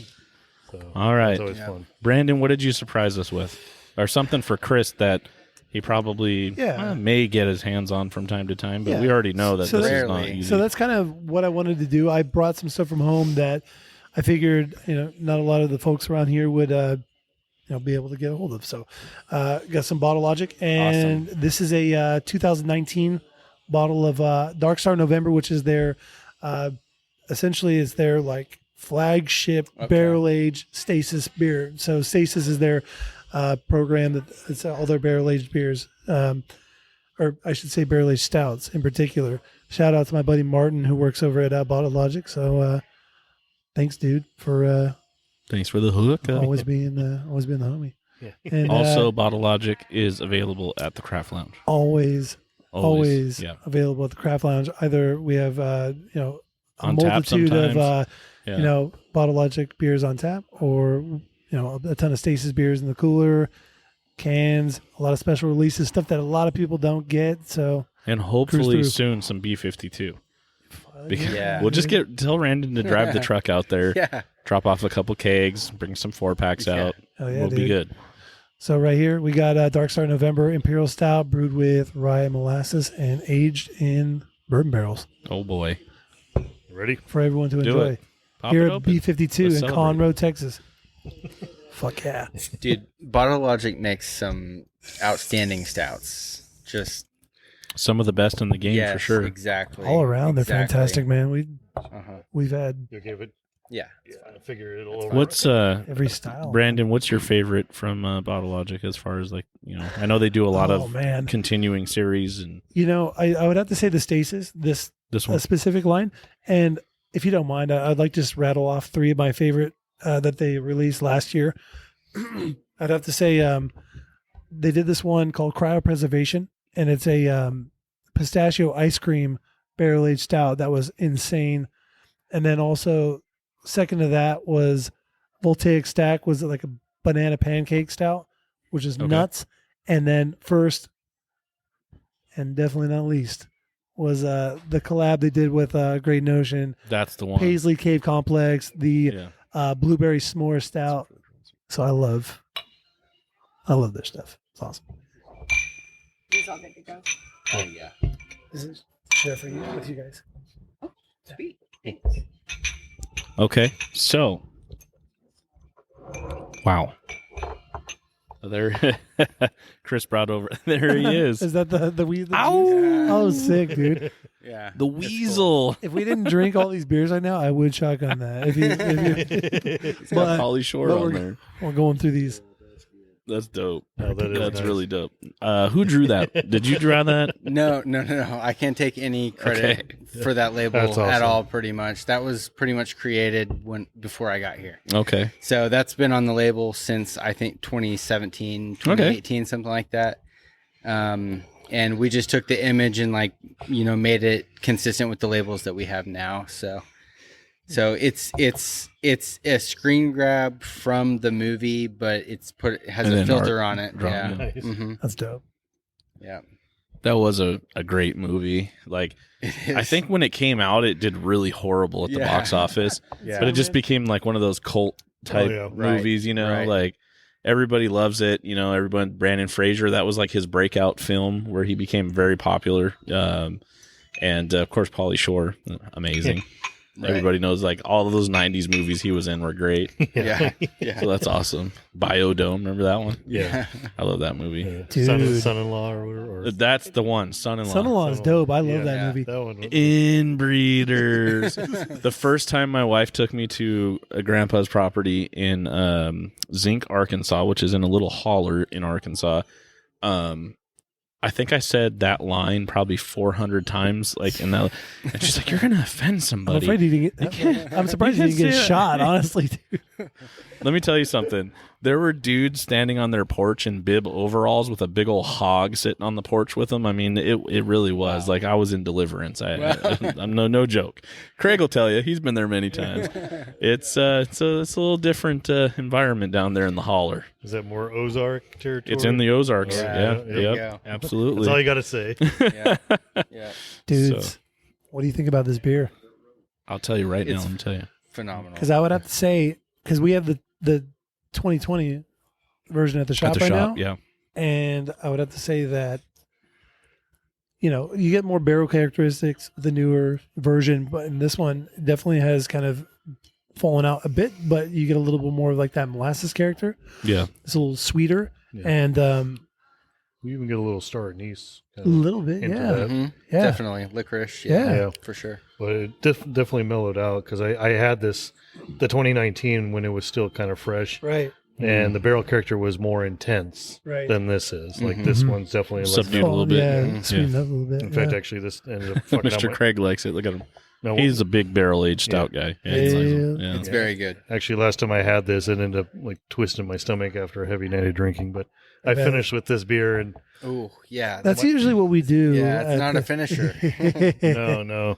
So All right, it's always fun. Brandon, what did you surprise us with, or something for Kris that he probably may get his hands on from time to time? But we already know that So this that- is not Rarely. easy. So that's kind of what I wanted to do. I brought some stuff from home that I figured, not a lot of the folks around here would, be able to get a hold of. So, got some Bottle Logic, and this is a 2019 bottle of Dark Star November, which is their, essentially, is their like flagship barrel aged stasis beer. So stasis is their program that it's all their barrel aged beers, or I should say barrel aged stouts in particular. Shout out to my buddy Martin who works over at Bottle Logic. So thanks, dude, for Thanks for the hook. always being the homie. Yeah. And Also, Bottle Logic is available at the Craft Lounge. always Yeah. available at the Craft Lounge. Either we have a On tap multitude of sometimes. Bottle Logic beers on tap, or a ton of Stasis beers in the cooler, cans, a lot of special releases, stuff that a lot of people don't get. So And hopefully through. soon some B-52. Because Yeah. we'll just tell Randon to drive the truck out there, Yeah. drop off a couple kegs, bring some 4-packs out. Oh, yeah, we'll be dude. good. So right here we got Dark Star November Imperial Stout brewed with rye and molasses and aged in bourbon barrels Oh boy. Ready? for everyone to Do enjoy. it. Pop Here it at open. B52 Let's in celebrate. Conroe, Texas. Fuck yeah. Dude, Bottle Logic makes some outstanding stouts. Just Some of the best in the game yes, for sure. Exactly. All around, they're Exactly. fantastic, man. Uh-huh. We've had You okay with? Yeah. I figure it'll. Over. What's every style. Brandon, what's your favorite from Bottle Logic as far as I know they do a lot Oh, of man. continuing series and I would have to say the Stasis, this one. specific line. And if you don't mind, I'd like to just rattle off 3 of my favorite that they released last year. I'd have to say they did this one called Cryopreservation, and it's a pistachio ice cream barrel aged stout that was insane. And then also second to that was Voltaic Stack, was like a banana pancake stout, which is nuts. And then first and definitely not least was the collab they did with Great Notion, That's the one. Paisley Cave Complex, the blueberry s'more stout. So I love their stuff. It's awesome. It's all good to go. Oh yeah. This is there for you with you guys. Sweet. Okay, so wow, there, Kris brought over. There he is, Is that the Wheez the Ow! Juice? Oh, sick, dude. Yeah. the weasel. If we didn't drink all these beers right now, I would shotgun that. It's got Pauly Shore but on there. We're going through these. That's dope. Oh, that is That's nice. really dope. Who drew that? Did you draw that? No. I can't take any credit for that label That's at awesome. all. Pretty much, that was pretty much created before I got here. Okay. So that's been on the label since I think 2017, 2018, something like that. And we just took the image and made it consistent with the labels that we have now. So So it's a screen grab from the movie, but it has And a then filter art on it. drawn, Yeah. Nice. Mm-hmm. That's dope. Yeah. That was a great movie. Like, I think when it came out, it did really horrible at the box office, Yeah. but it just became like one of those cult type yeah. movies, you know, Right. like everybody loves it. You know, everyone, Brandon Fraser, that was like his breakout film where he became very popular. And of course, Pauly Shore, amazing. Right. Everybody knows like all of those 90s movies he was in were great. Yeah. Yeah. So that's awesome. Biodome, remember that one? Yeah. I love that movie. Yeah. Dude. Son-in-law or whatever. Or, That's the one, Son-in-Law. Son-in-law is dope. I love Yeah. that Yeah. movie. that one. Inbreeders. The first time my wife took me to a grandpa's property in Zinc, Arkansas, which is in a little holler in Arkansas, I think I said that line probably 400 times, like, and she's like, "You're gonna offend I'm somebody." afraid he didn't get. I'm surprised he didn't get shot. Honestly, dude. Let me tell you something. There were dudes standing on their porch in bib overalls with a big old hog sitting on the porch with them. I mean, it really was like I was in Deliverance. I'm no joke. Craig will tell you. He's been there many times. It's a little different environment down there in the holler. Is that more Ozark territory? It's in the Ozarks. Yeah, Yeah, there you yep, go. absolutely. That's all you got to say. Yeah. Yeah. Dudes, So- what do you think about this beer? I'll tell you right now. It's- Let me tell you. Phenomenal. Because I would have to say, because we have the 2020 version at the shop At the right shop, now, yeah. and I would have to say that, you know, you get more barrel characteristics with the newer version, but in this one, it definitely has kind of fallen out a bit, but you get a little bit more of like that molasses character. Yeah. It's a little sweeter, Yeah. and We even get a little star anise. a little bit, Into yeah, that. Mhm. yeah. Definitely licorice. Yeah. Yeah. For sure. But it definitely mellowed out because I had the 2019 when it was still kind of fresh, Right, and the barrel character was more intense right. than this is. Like Mhm. this one's definitely like, Subdued a little bit. Yeah, Mhm. sweetened up a little bit. in fact, yeah. actually, this ended up fucking Mr. up. Craig likes it. Look at him. No, He's a big barrel aged stout guy. Yeah. he likes Yeah. them. Yeah. It's very good. actually, last time I had this, it ended up like twisting my stomach after a heavy night of drinking. But I bet. finished with this beer, and Oh, yeah. That's usually what we do. Yeah, it's at not a finisher. no,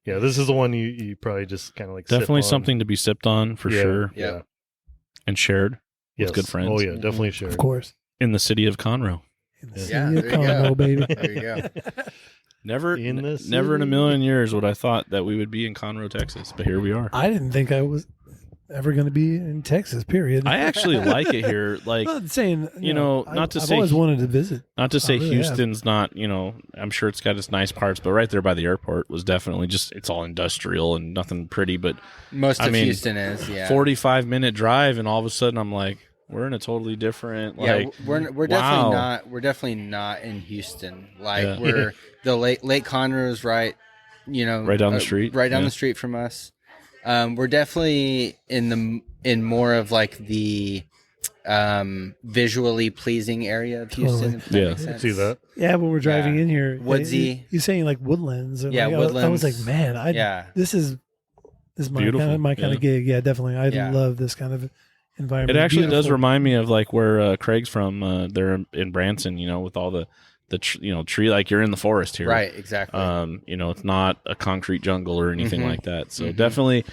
yeah, this is the one you probably just kind of like Definitely sip on. something to be sipped on for Yeah, sure Yeah. and shared Yes. with good friends Oh yeah, definitely sure. Of course. in the city of Conroe. In the Yeah, city of there you go. Conroe, baby. There you go. Never In the never in a city. million years would I thought that we would be in Conroe, Texas, but here we are. I didn't think I was ever going to be in Texas. Period. I actually like it here. Like, not saying you know, not to I've say- always wanted to visit. not to say really have. Houston's not, you know, I'm sure it's got its nice parts, but right there by the airport was definitely just, it's all industrial and nothing pretty, but Most I of mean, Houston is, yeah. 45-minute drive, and all of a sudden I'm like, we're in a totally different, Yeah, like, we're wow. definitely not in Houston. Like Yeah. we're the Lake Conroe is right, you know, Right down the street. right down Yeah. the street from us. We're definitely in more of like the visually pleasing area of Houston. if that Yeah. makes I sense. see that. Yeah, when we're driving Yeah. in here, Woodsy. You're saying like woodlands. And Yeah, like, I was woodlands. like, man, Yeah. this is my Beautiful, kind of yeah. gig. Yeah, definely. I Yeah. love this kind of environment. it actually does Beautiful. remind me of like where Craig's from. They're in Branson, you know, with all the tree, like you're in the forest here. Right, exactly. You know, it's not a concrete jungle or anything Mhm. like that. So Mhm. definitely,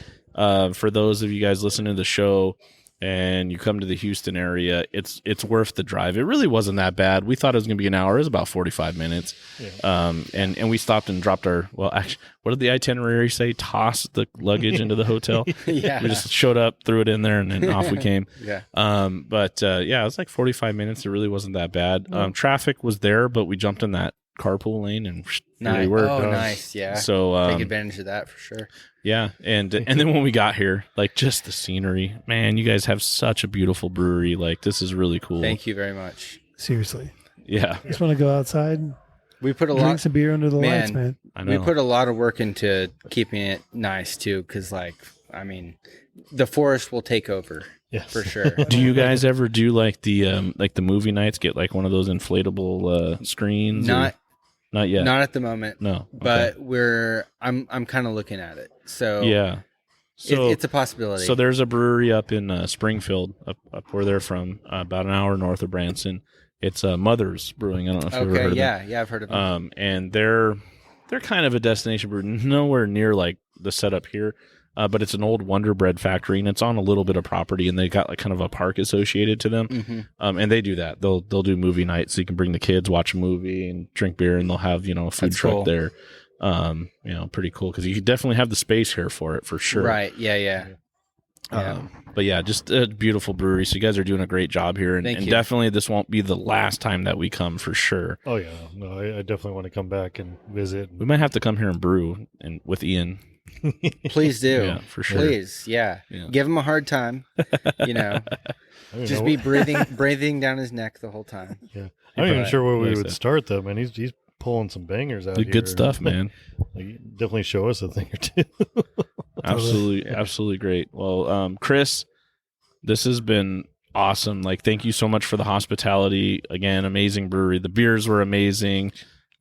for those of you guys listening to the show and you come to the Houston area, it's worth the drive. It really wasn't that bad. We thought it was going to be an hour. It was about 45 minutes. Yeah. And we stopped and dropped actually, what did the itinerary say? Toss the luggage into the hotel. yeah. We just showed up, threw it in there, and then off we came. yeah. But yeah, it was like 45 minutes. It really wasn't that bad. Traffic was there, but we jumped in that carpool lane and here Nice. we were. Oh, done. nice. Yeah. So Take advantage of that for sure. yeah, and then when we got here, like just the scenery, man, you guys have such a beautiful brewery. Like this is really cool. Thank you very much. Seriously, Yeah, just want to go outside, and We put a drink lot. some beer under the Man. lights, man. I know. We put a lot of work into keeping it nice too, because like I mean, the forest will take over Yes. for sure. Do you guys ever do like the movie nights? Get like one of those inflatable screens? or- not yet. Not at the moment, No, okay. but I'm kind of looking at it. So yeah. So it's a possibility. So there's a brewery up in Springfield, up where they're from, about an hour north of Branson. It's Mother's Brewing. I don't know if you've ever heard okay, of yeah, I've heard of it. them. And they're kind of a destination brewery, nowhere near like the setup here. but it's an old Wonder Bread factory, and it's on a little bit of property, and they got like kind of a park associated to them. And they do that. They'll do movie nights, so you can bring the kids, watch a movie, and drink beer, and they'll have a food truck there. Pretty cool because you definitely have the space here for it for sure. Right. Yeah. But yeah, just a beautiful brewery. So you guys are doing a great job here, and definitely this won't be the last time that we come for sure. Oh yeah, no, I definitely want to come back and visit. We might have to come here and brew and with Ian. Please do. Yeah, for sure. Please, yeah. Give him a hard time. Just be breathing down his neck the whole time. Yeah, I'm not even sure where we would start though, man. He's pulling some bangers out here. Good stuff, man. Definitely show us a thing or two. Absolutely great. Well, Kris, this has been awesome. Like, thank you so much for the hospitality. Again, amazing brewery. The beers were amazing.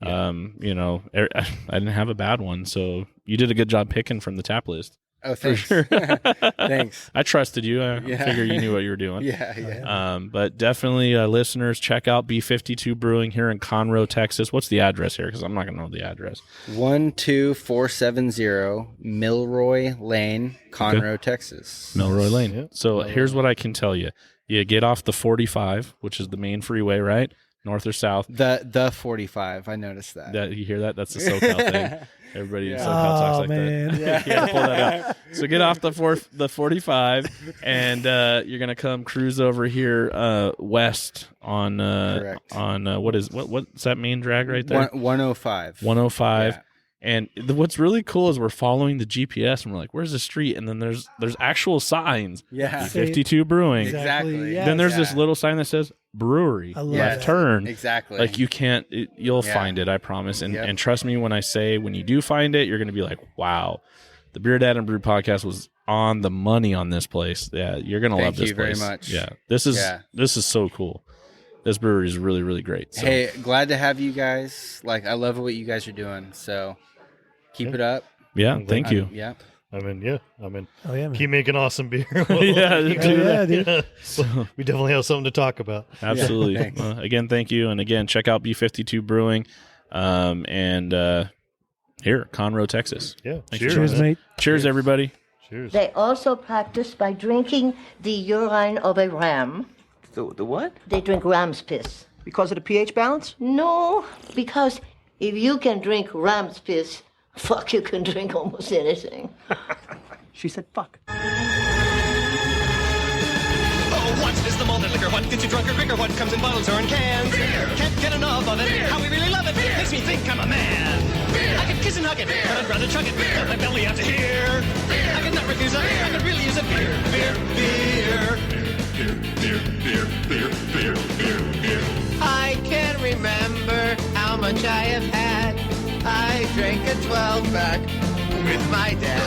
Yeah. I didn't have a bad one, so you did a good job picking from the tap list. Oh, thanks. For sure. Thanks. I trusted you. I figured you knew what you were doing. Yeah. But definitely, listeners, check out B52 Brewing here in Conroe, Texas. What's the address here? Because I'm not going to know the address. 12470 Milroy Lane, Conroe, Texas. Milroy Lane. Yeah. So here's what I can tell you. You get off the 45, which is the main freeway, right? North or south? The 45. I noticed that. You hear that? That's the SoCal thing. Everybody in SoCal talks like that. You gotta pull that out. So get off the 45, and you're gonna come cruise over here west on what's that main drag right there? 105. 105. Yeah. And what's really cool is we're following the GPS, and we're like, "Where's the street?" And then there's actual signs. Yeah, B52 Brewing. Exactly. Yes. Then there's this little sign that says brewery. Left turn. Exactly. Like you'll find it, I promise. And trust me when I say, when you do find it, you're going to be like, wow, the BeerDad and Brewed Podcast was on the money on this place. Yeah, you're going to love this place. Thank you very much. Yeah, this is so cool. This brewery is really, really great. So. Hey, glad to have you guys. Like, I love what you guys are doing. So keep it up. Yeah, thank you. Yeah. Oh yeah, man. Keep making awesome beer. Dude. So, we definitely have something to talk about. Absolutely. Again, thank you, and again, check out B52 Brewing, and here, Conroe, Texas. Yeah. Cheers, mate. Cheers, everybody. Cheers. They also practice by drinking the urine of a ram. The what? They drink ram's piss. Because of the pH balance? No, because if you can drink ram's piss, fuck, you can drink almost anything. She said fuck. Oh, what is the malted liquor? What gets you drunk or quicker? What comes in bottles or in cans? Beer. Can't get enough of it. Beer. How we really love it. Beer. Makes me think I'm a man. Beer. I could kiss and hug it, but I'd rather chug it. Beer. Fill my belly out to here. Beer. I could not refuse it. Beer. I could really use a beer. Beer. I can't remember how much I have had. I drank a 12-pack with my dad.